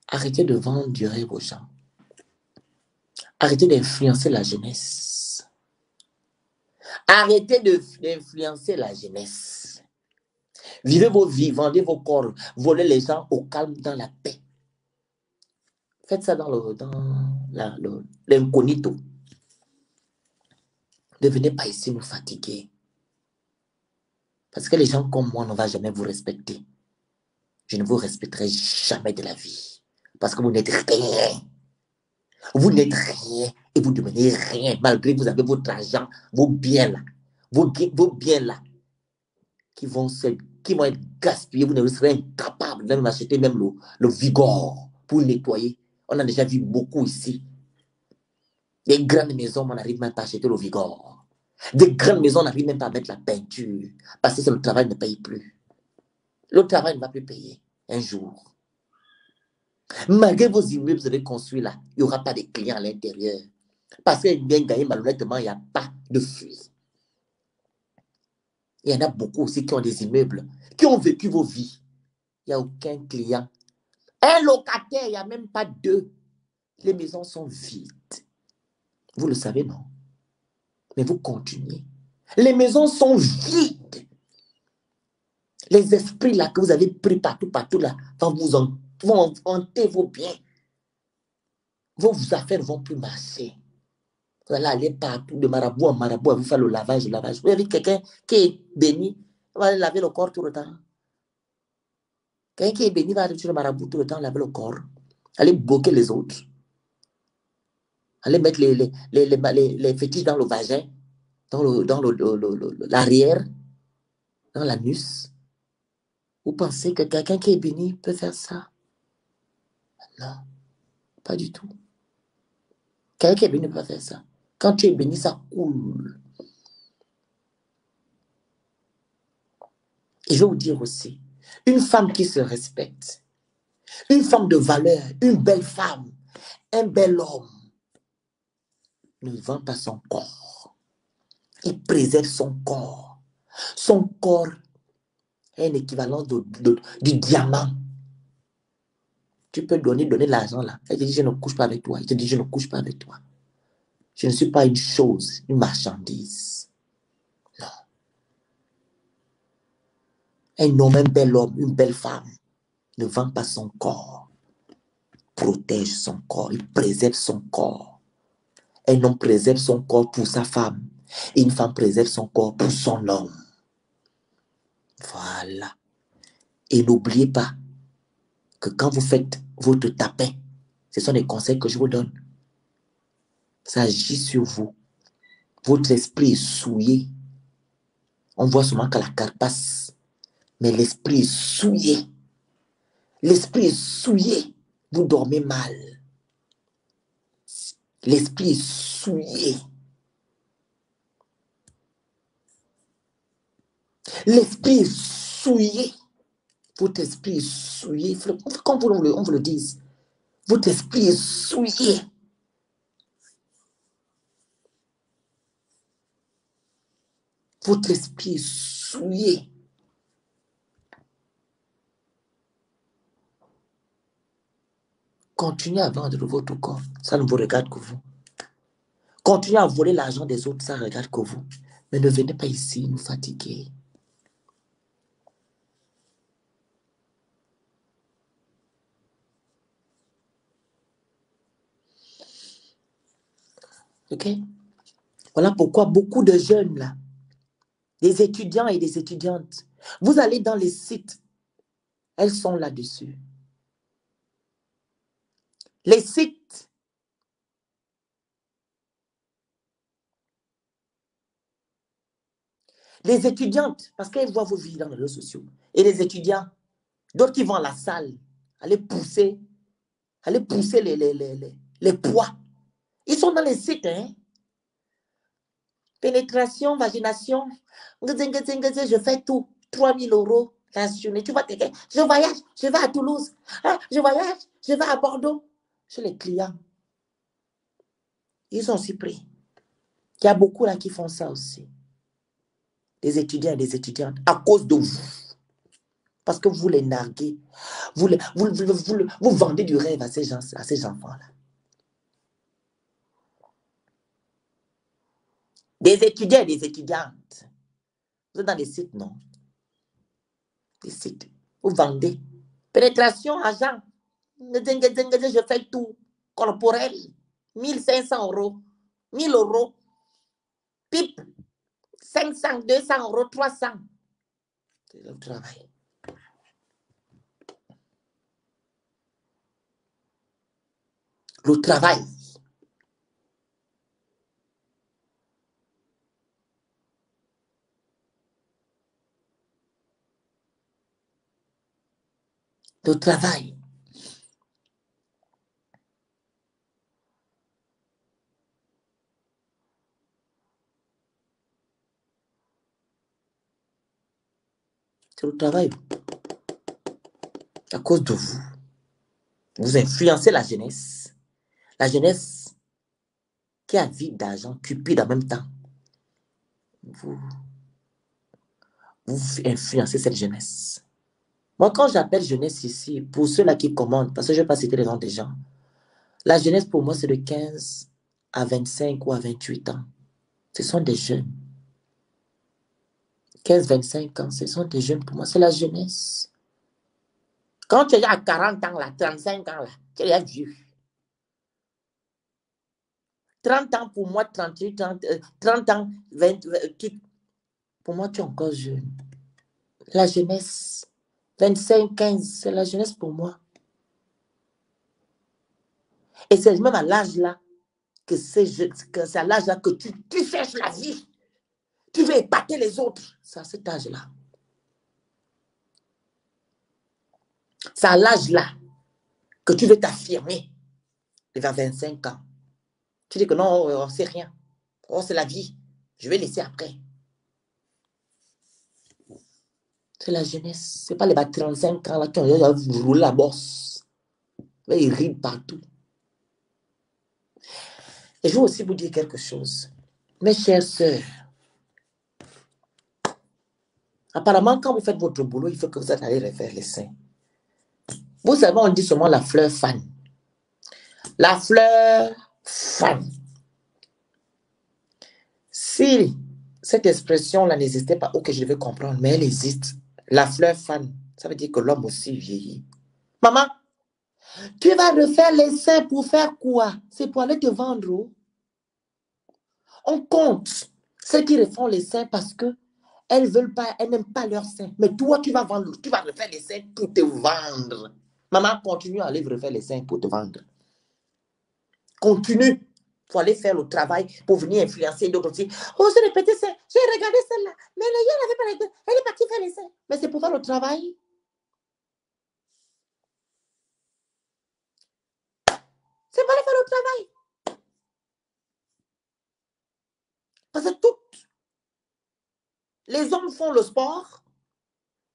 Arrêtez de vendre du rêve aux gens. Arrêtez d'influencer la jeunesse. Arrêtez d'influencer la jeunesse. Vivez vos vies, vendez vos corps, volez les gens au calme, dans la paix. Faites ça dans l'incognito. Ne venez pas ici nous fatiguer. Parce que les gens comme moi ne vont jamais vous respecter. Je ne vous respecterai jamais de la vie. Parce que vous n'êtes rien. Vous n'êtes rien et vous devenez rien. Malgré que vous avez votre argent, vos biens là. Vos biens là. Qui vont être gaspillés. Vous ne serez incapable de m'acheter même le Vigor pour nettoyer. On a déjà vu beaucoup ici. Des grandes maisons, on n'arrive même pas à acheter le Vigor. Des grandes maisons, on n'arrive même pas à mettre la peinture. Parce que le travail ne paye plus. Le travail ne va plus payer un jour. Malgré vos immeubles, vous avez construit là, il n'y aura pas de clients à l'intérieur. Parce qu'ils viennent gagner malhonnêtement, il n'y a pas de fuite. Il y en a beaucoup aussi qui ont des immeubles, qui ont vécu vos vies. Il n'y a aucun client. Un locataire, il n'y a même pas 2. Les maisons sont vides. Vous le savez, non? Mais vous continuez. Les maisons sont vides. Les esprits là que vous avez pris partout là, vont hanter vos biens. Vos affaires ne vont plus marcher. Vous allez aller partout, de marabout en marabout, à vous faire le lavage. Vous avez quelqu'un qui est béni, va aller laver le corps tout le temps. Quelqu'un qui est béni va aller sur le marabout tout le temps, laver le corps. Aller bloquer les autres. Allez mettre les fétiches dans le vagin, dans l'arrière, dans l'anus. Vous pensez que quelqu'un qui est béni peut faire ça? Non, pas du tout. Quelqu'un qui est béni ne peut pas faire ça. Quand tu es béni, ça coule. Et je vais vous dire aussi, une femme qui se respecte, une femme de valeur, une belle femme, un bel homme, ne vend pas son corps. Il préserve son corps. Son corps est un équivalent du diamant. Tu peux donner l'argent là. Elle te dit, je ne couche pas avec toi. Il te dit, je ne couche pas avec toi. Je ne suis pas une chose, une marchandise. Non. Un homme, un bel homme, une belle femme ne vend pas son corps. Protège son corps. Il préserve son corps. Un homme préserve son corps pour sa femme. Et une femme préserve son corps pour son homme. Voilà. Et n'oubliez pas que quand vous faites votre tapin, ce sont des conseils que je vous donne. Ça agit sur vous. Votre esprit est souillé. On voit souvent que la carapace, mais l'esprit est souillé. L'esprit est souillé. Vous dormez mal. L'esprit est souillé. L'esprit est souillé. Votre esprit est souillé. Comme on vous le dise. Votre esprit est souillé. Votre esprit est souillé. Continuez à vendre votre corps. Ça ne vous regarde que vous. Continuez à voler l'argent des autres. Ça ne regarde que vous. Mais ne venez pas ici nous fatiguer. OK? Voilà pourquoi beaucoup de jeunes, là, des étudiants et des étudiantes, vous allez dans les sites, elles sont là-dessus. Les sites, les étudiantes, parce qu'elles voient vos vies dans les réseaux sociaux, et les étudiants, d'autres qui vont à la salle, aller pousser les poids. Ils sont dans les sites, hein? Pénétration, vagination, je fais tout. 3 000 € la journée. Tu vois, je voyage, je vais à Toulouse. Ah, je voyage, je vais à Bordeaux. Chez les clients, ils ont aussi pris. Il y a beaucoup là qui font ça aussi. Des étudiants et des étudiantes, à cause de vous. Parce que vous les narguez. Vous vendez du rêve à ces gens, à ces enfants-là. Des étudiants et des étudiantes. Vous êtes dans des sites, non? Des sites. Vous vendez. Pénétration, argent. Je fais tout. Corporel. 1 500 €. 1 000 €. Pipe. 500, 200 €, 300. C'est le travail. Le travail. Le travail. C'est le travail. À cause de vous. Vous influencez la jeunesse. La jeunesse qui a vide d'argent, cupide en même temps. Vous influencez cette jeunesse. Moi, quand j'appelle jeunesse ici, pour ceux-là qui commandent, parce que je ne vais pas citer les noms des gens, la jeunesse pour moi, c'est de 15 à 25 ou à 28 ans. Ce sont des jeunes. 15, 25 ans, ce sont des jeunes pour moi, c'est la jeunesse. Quand tu es à 40 ans, là, 35 ans, là, tu es vieux. 30 ans pour moi, 38 ans, 30 ans, 20, pour moi, tu es encore jeune. La jeunesse, 25, 15, c'est la jeunesse pour moi. Et c'est même à l'âge là que c'est à l'âge-là que tu cherches la vie. Tu veux épater les autres. C'est à cet âge-là. C'est à l'âge-là que tu veux t'affirmer. Vers 25 ans. Tu dis que non, on ne sait rien. Oh, c'est la vie. Je vais laisser après. C'est la jeunesse. Ce n'est pas les 35 ans là qui ont roulé la bosse. Là, ils rient partout. Et je veux aussi vous dire quelque chose. Mes chères sœurs, apparemment, quand vous faites votre boulot, il faut que vous allez refaire les seins. Vous savez, on dit seulement la fleur fan. La fleur fan. Si cette expression-là n'existait pas, ok, je vais comprendre, mais elle existe. La fleur fan, ça veut dire que l'homme aussi vieillit. Maman, tu vas refaire les seins pour faire quoi? C'est pour aller te vendre. On compte ceux qui refont les seins parce que elles veulent pas, elles n'aiment pas leurs seins. Mais toi, tu vas vendre, tu vas refaire les seins pour te vendre. Maman, continue à aller refaire les seins pour te vendre. Continue. Pour aller faire le travail, pour venir influencer d'autres aussi. Oh, j'ai répété ça, j'ai regardé celle-là, mais elle n'avait pas les deux, elle est partie faire les seins. Mais c'est pour faire le travail. C'est pour aller faire le travail. Parce que toutes les hommes font le sport,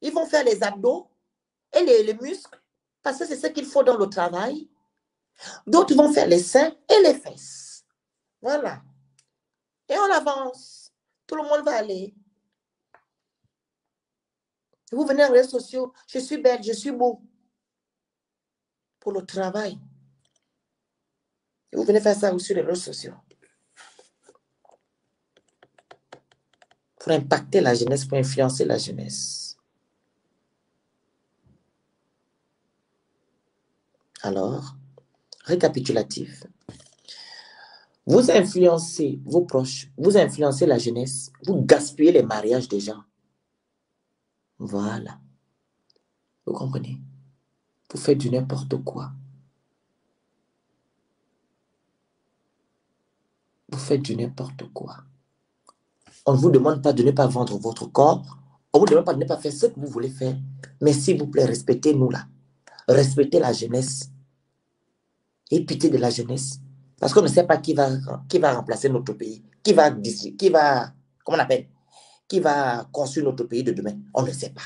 ils vont faire les abdos et les muscles, parce que c'est ce qu'il faut dans le travail. D'autres vont faire les seins et les fesses. Voilà. Et on avance. Tout le monde va aller. Vous venez aux réseaux sociaux, je suis belle, je suis beau. Pour le travail. Et vous venez faire ça aussi sur les réseaux sociaux. Pour impacter la jeunesse, pour influencer la jeunesse. Alors, récapitulatif. Vous influencez vos proches, vous influencez la jeunesse, vous gaspillez les mariages des gens. Voilà. Vous comprenez? Vous faites du n'importe quoi. Vous faites du n'importe quoi. On ne vous demande pas de ne pas vendre votre corps. On ne vous demande pas de ne pas faire ce que vous voulez faire. Mais s'il vous plaît, respectez-nous là. Respectez la jeunesse. Et pitié de la jeunesse. Parce qu'on ne sait pas qui va remplacer notre pays. Comment on appelle? Qui va construire notre pays de demain. On ne sait pas.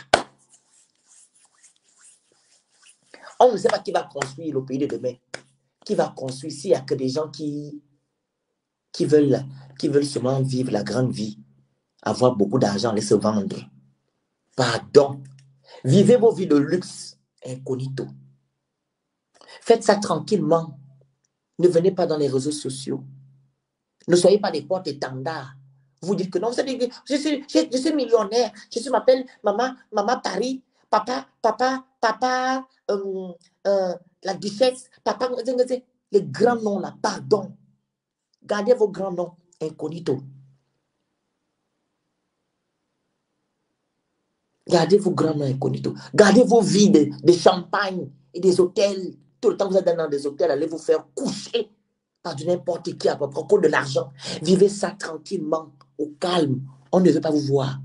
On ne sait pas qui va construire le pays de demain. Qui va construire s'il n'y a que des gens qui veulent seulement vivre la grande vie. Avoir beaucoup d'argent et se vendre. Pardon. Vivez vos vies de luxe incognito. Faites ça tranquillement. Ne venez pas dans les réseaux sociaux. Ne soyez pas des porte-étendards. Vous dites que non, je suis millionnaire. Je m'appelle maman Paris, papa, la duchesse, papa, les grands noms là, pardon. Gardez vos grands noms incognito. Gardez vos grands noms incognito. Gardez vos vies de champagne et des hôtels. Tout le temps que vous êtes dans des hôtels, allez vous faire coucher par de n'importe qui à propos de l'argent. Vivez ça tranquillement, au calme. On ne veut pas vous voir.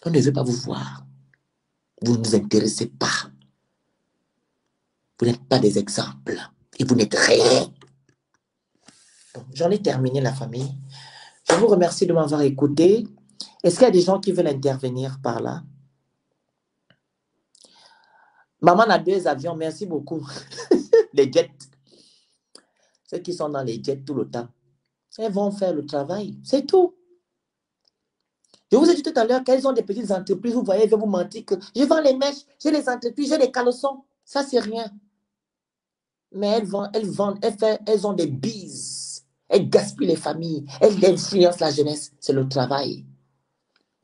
On ne veut pas vous voir. Vous ne nous intéressez pas. Vous n'êtes pas des exemples. Et vous n'êtes rien. J'en ai terminé la famille. Je vous remercie de m'avoir écouté. Est-ce qu'il y a des gens qui veulent intervenir par là? Maman a 2 avions, merci beaucoup. Les jets. Ceux qui sont dans les jets tout le temps. Elles vont faire le travail. C'est tout. Je vous ai dit tout à l'heure qu'elles ont des petites entreprises. Vous voyez, elles vont vous mentir que je vends les mèches, j'ai les entreprises, j'ai les caleçons. Ça, c'est rien. Mais elles ont des bises. Elles gaspillent les familles. Elles influencent la jeunesse. C'est le travail.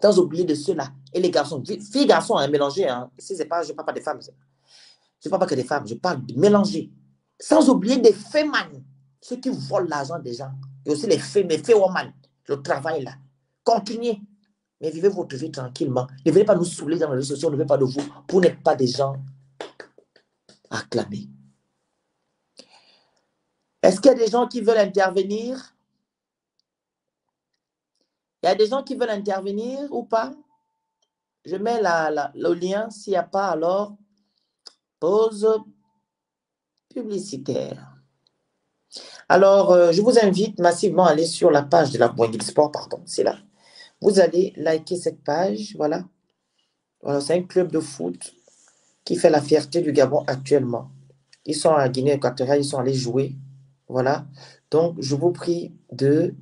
Sans oublier de ceux-là. Et les garçons. Filles, garçons, hein, mélangés. Hein. Ici, je ne parle pas des femmes. Je ne parle pas que des femmes. Je parle de mélanger. Sans oublier des fémans. Ceux qui volent l'argent des gens. Et aussi les féwoman. Le travail là. Continuez. Mais vivez votre vie tranquillement. Ne venez pas nous saouler dans les réseaux sociaux. On ne veut pas de vous. Vous n'êtes pas des gens acclamés. Est-ce qu'il y a des gens qui veulent intervenir? Il y a des gens qui veulent intervenir ou pas? Je mets le lien. S'il n'y a pas, alors pause publicitaire. Alors, je vous invite massivement à aller sur la page de la Boinguil Sport, pardon, c'est là. Vous allez liker cette page, voilà. Voilà, c'est un club de foot qui fait la fierté du Gabon actuellement. Ils sont à Guinée équatoriale, ils sont allés jouer, voilà. Donc, je vous prie d'aller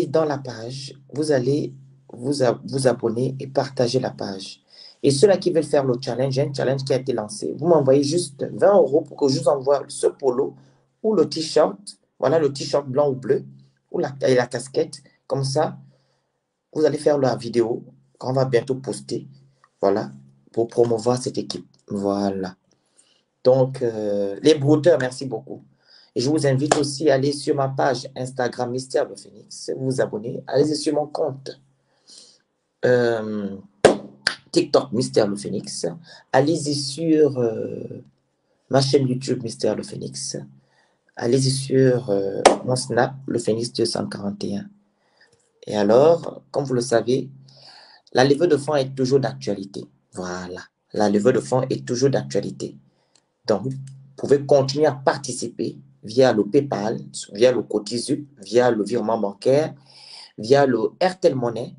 dans la page, vous allez vous abonner et partager la page. Et ceux-là qui veulent faire le challenge, il y a un challenge qui a été lancé. Vous m'envoyez juste 20 € pour que je vous envoie ce polo ou le t-shirt, voilà le t-shirt blanc ou bleu, ou et la casquette. Comme ça, vous allez faire la vidéo qu'on va bientôt poster, voilà, pour promouvoir cette équipe. Voilà. Donc, les brouteurs, merci beaucoup. Et je vous invite aussi à aller sur ma page Instagram Mystère le Phénix. Vous vous abonnez. Allez sur mon compte TikTok Mystère le Phénix. Allez-y sur ma chaîne YouTube Mystère le Phénix. Allez-y sur mon Snap, le Phénix 241. Et alors, comme vous le savez, la levée de fonds est toujours d'actualité. Voilà. La levée de fonds est toujours d'actualité. Donc, vous pouvez continuer à participer via le PayPal, via le Cotizup, via le virement bancaire, via le RTL Money,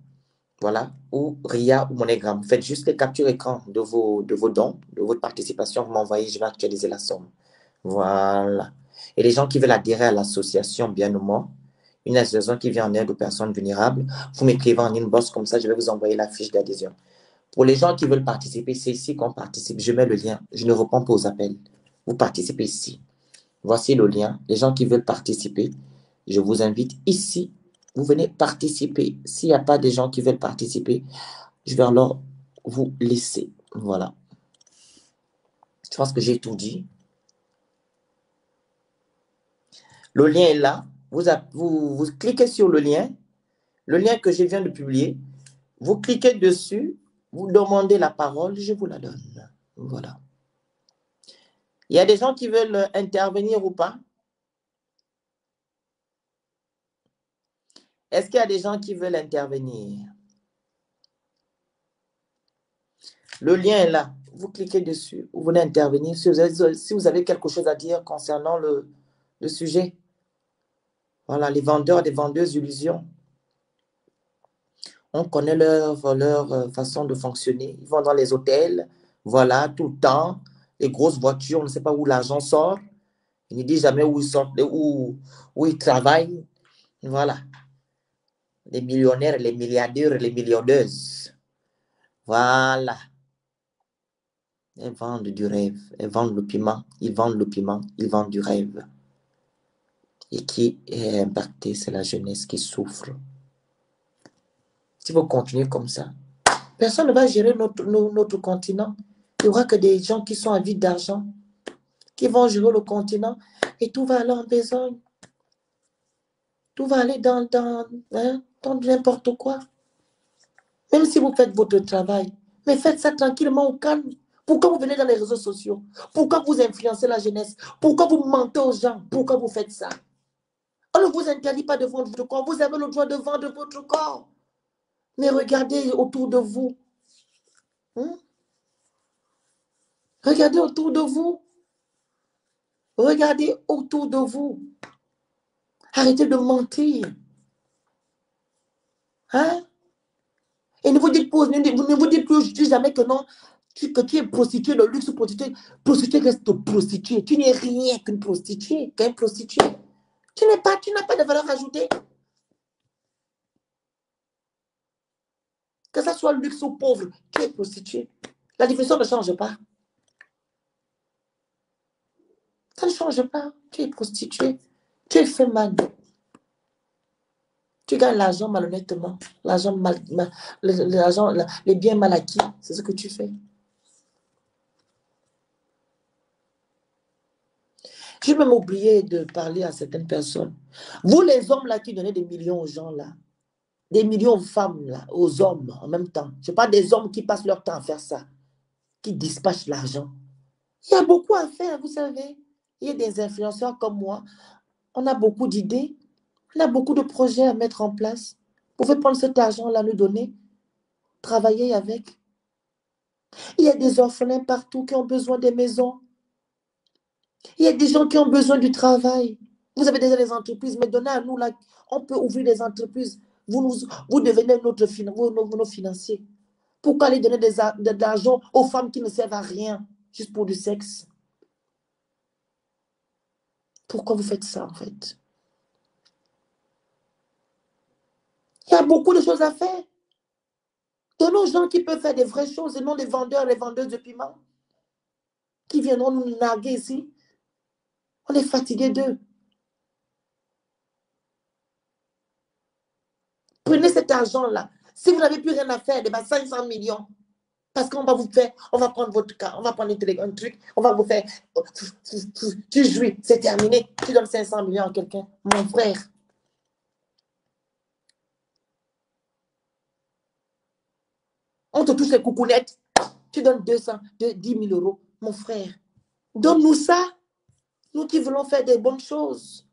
voilà, ou RIA ou MoneyGram. Faites juste les captures écran de vos dons, de votre participation, vous m'envoyez, je vais actualiser la somme. Voilà. Et les gens qui veulent adhérer à l'association Bien ou Mort, une association qui vient en aide aux personnes vulnérables, vous m'écrivez en inbox, comme ça, je vais vous envoyer la fiche d'adhésion. Pour les gens qui veulent participer, c'est ici qu'on participe. Je mets le lien. Je ne réponds pas aux appels. Vous participez ici. Voici le lien. Les gens qui veulent participer, je vous invite ici. Vous venez participer. S'il n'y a pas de gens qui veulent participer, je vais alors vous laisser. Voilà. Je pense que j'ai tout dit. Le lien est là. Vous cliquez sur le lien que je viens de publier. Vous cliquez dessus, vous demandez la parole, je vous la donne. Voilà. Il y a des gens qui veulent intervenir ou pas? Est-ce qu'il y a des gens qui veulent intervenir? Le lien est là. Vous cliquez dessus, vous venez intervenir si vous avez quelque chose à dire concernant le sujet. Voilà, les vendeurs, des vendeuses d'illusions. On connaît leur façon de fonctionner. Ils vont dans les hôtels, voilà, tout le temps. Les grosses voitures, on ne sait pas où l'argent sort. Ils ne disent jamais où ils sortent, où ils travaillent. Voilà. Les millionnaires, les milliardaires, les milliardeuses. Voilà. Elles vendent du rêve. Elles vendent le piment. Ils vendent le piment. Ils vendent du rêve. Et qui est impacté, c'est la jeunesse qui souffre. Si vous continuez comme ça, personne ne va gérer notre continent. Il n'y aura que des gens qui sont avides d'argent, qui vont gérer le continent et tout va aller en besogne. Tout va aller dans n'importe quoi. Même si vous faites votre travail, mais faites ça tranquillement au calme. Pourquoi vous venez dans les réseaux sociaux? Pourquoi vous influencez la jeunesse? Pourquoi vous mentez aux gens? Pourquoi vous faites ça? On ne vous interdit pas de vendre votre corps. Vous avez le droit de vendre votre corps. Mais regardez autour de vous. Regardez autour de vous. Regardez autour de vous. Arrêtez de mentir. Hein? Et ne vous dites plus jamais que non, que tu es prostituée, le luxe prostituée. Prostituée reste prostituée. Tu n'es rien qu'une prostituée, qu'un prostitué. Tu n'as pas de valeur ajoutée. Que ça soit luxe ou pauvre, tu es prostituée. La définition ne change pas. Ça ne change pas. Tu es prostituée. Tu es femme. Tu gagnes l'argent malhonnêtement. L'argent les biens mal acquis. C'est ce que tu fais. J'ai même oublié de parler à certaines personnes. Vous, les hommes là qui donnez des millions aux gens là, des millions de femmes là, aux hommes en même temps. Ce n'est pas des hommes qui passent leur temps à faire ça, qui dispatchent l'argent. Il y a beaucoup à faire, vous savez. Il y a des influenceurs comme moi. On a beaucoup d'idées. On a beaucoup de projets à mettre en place. Vous pouvez prendre cet argent-là, nous donner, travailler avec. Il y a des orphelins partout qui ont besoin des maisons. Il y a des gens qui ont besoin du travail. Vous avez déjà des entreprises, mais donnez à nous, là, on peut ouvrir des entreprises. Vous devenez nos financiers. Pourquoi aller donner de l'argent aux femmes qui ne servent à rien, juste pour du sexe? Pourquoi vous faites ça, en fait? Il y a beaucoup de choses à faire. Donnez aux gens qui peuvent faire des vraies choses et non les vendeurs, les vendeuses de piment qui viendront nous narguer ici. On est fatigué d'eux. Prenez cet argent-là. Si vous n'avez plus rien à faire, 500 millions. Parce qu'on va vous faire, on va prendre votre cas, on va prendre un truc, on va vous faire, tu jouis, c'est terminé. Tu donnes 500 millions à quelqu'un. Mon frère. On te touche les coucounettes. Tu donnes 10 000 euros. Mon frère. Donne-nous ça. Nous qui voulons faire des bonnes choses.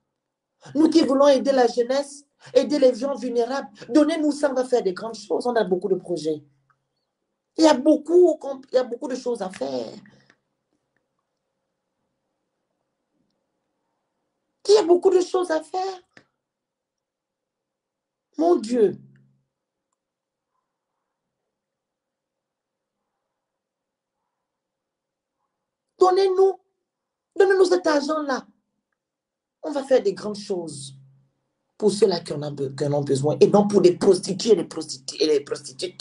Nous qui voulons aider la jeunesse, aider les gens vulnérables. Donnez-nous ça, on va faire des grandes choses. On a beaucoup de projets. Il y a beaucoup de choses à faire. Il y a beaucoup de choses à faire. Mon Dieu. Donnez-nous cet argent-là. On va faire des grandes choses pour ceux-là qui en ont besoin et non pour les prostituées et les prostituées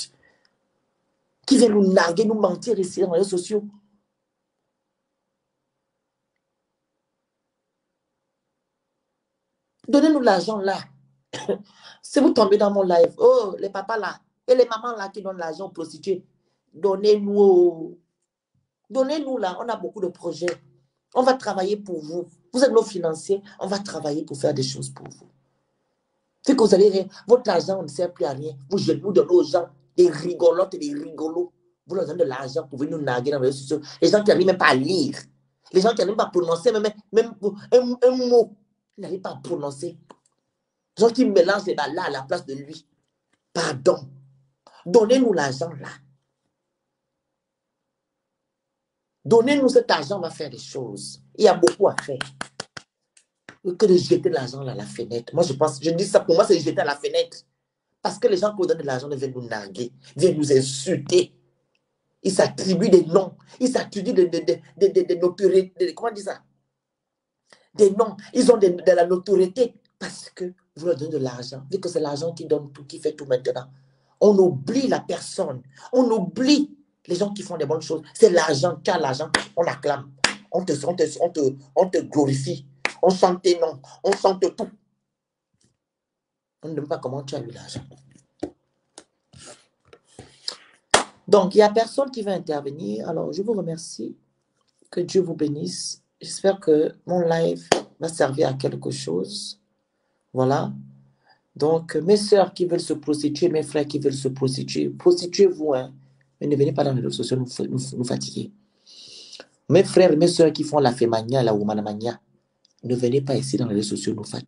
qui viennent nous narguer, nous mentir ici dans les réseaux sociaux. Donnez-nous l'argent là. Si vous tombez dans mon live, oh, les papas là et les mamans là qui donnent l'argent aux prostituées, donnez-nous là, on a beaucoup de projets. On va travailler pour vous. Vous êtes nos financiers, on va travailler pour faire des choses pour vous. C'est que vous allez, votre argent ne sert plus à rien. Vous donnez aux gens des rigolotes et des rigolos. Vous leur donnez de l'argent pour venir nous narguer dans les réseaux sociaux. Les gens qui n'arrivent même pas à lire. Les gens qui n'arrivent pas à prononcer même un mot. Ils n'arrivent pas à prononcer. Les gens qui mélangent les balles à la place de lui. Pardon. Donnez-nous l'argent là. Donnez-nous cet argent, on va faire des choses. Il y a beaucoup à faire. Que de jeter l'argent à la fenêtre. Moi, je dis ça, pour moi, c'est jeter à la fenêtre. Parce que les gens qui vous donnent de l'argent viennent nous narguer, viennent nous insulter. Ils s'attribuent des noms. Ils s'attribuent des notoriétés. Comment on dit ça? Des noms. Ils ont de la notoriété parce que vous leur donnez de l'argent. Vu que c'est l'argent qui donne tout, qui fait tout maintenant. On oublie la personne. On oublie les gens qui font des bonnes choses. C'est l'argent. Tu as l'argent, on acclame. On te glorifie. On chante tes noms. On chante tout. On ne demande pas comment tu as eu l'argent. Donc, il n'y a personne qui va intervenir. Alors, je vous remercie. Que Dieu vous bénisse. J'espère que mon live va servir à quelque chose. Voilà. Donc, mes sœurs qui veulent se prostituer, mes frères qui veulent se prostituer, prostituez-vous, hein, mais ne venez pas dans les réseaux sociaux nous fatiguer. Mes frères et mes sœurs qui font la fémania, la womanamania, ne venez pas ici dans les réseaux sociaux nous fatiguer.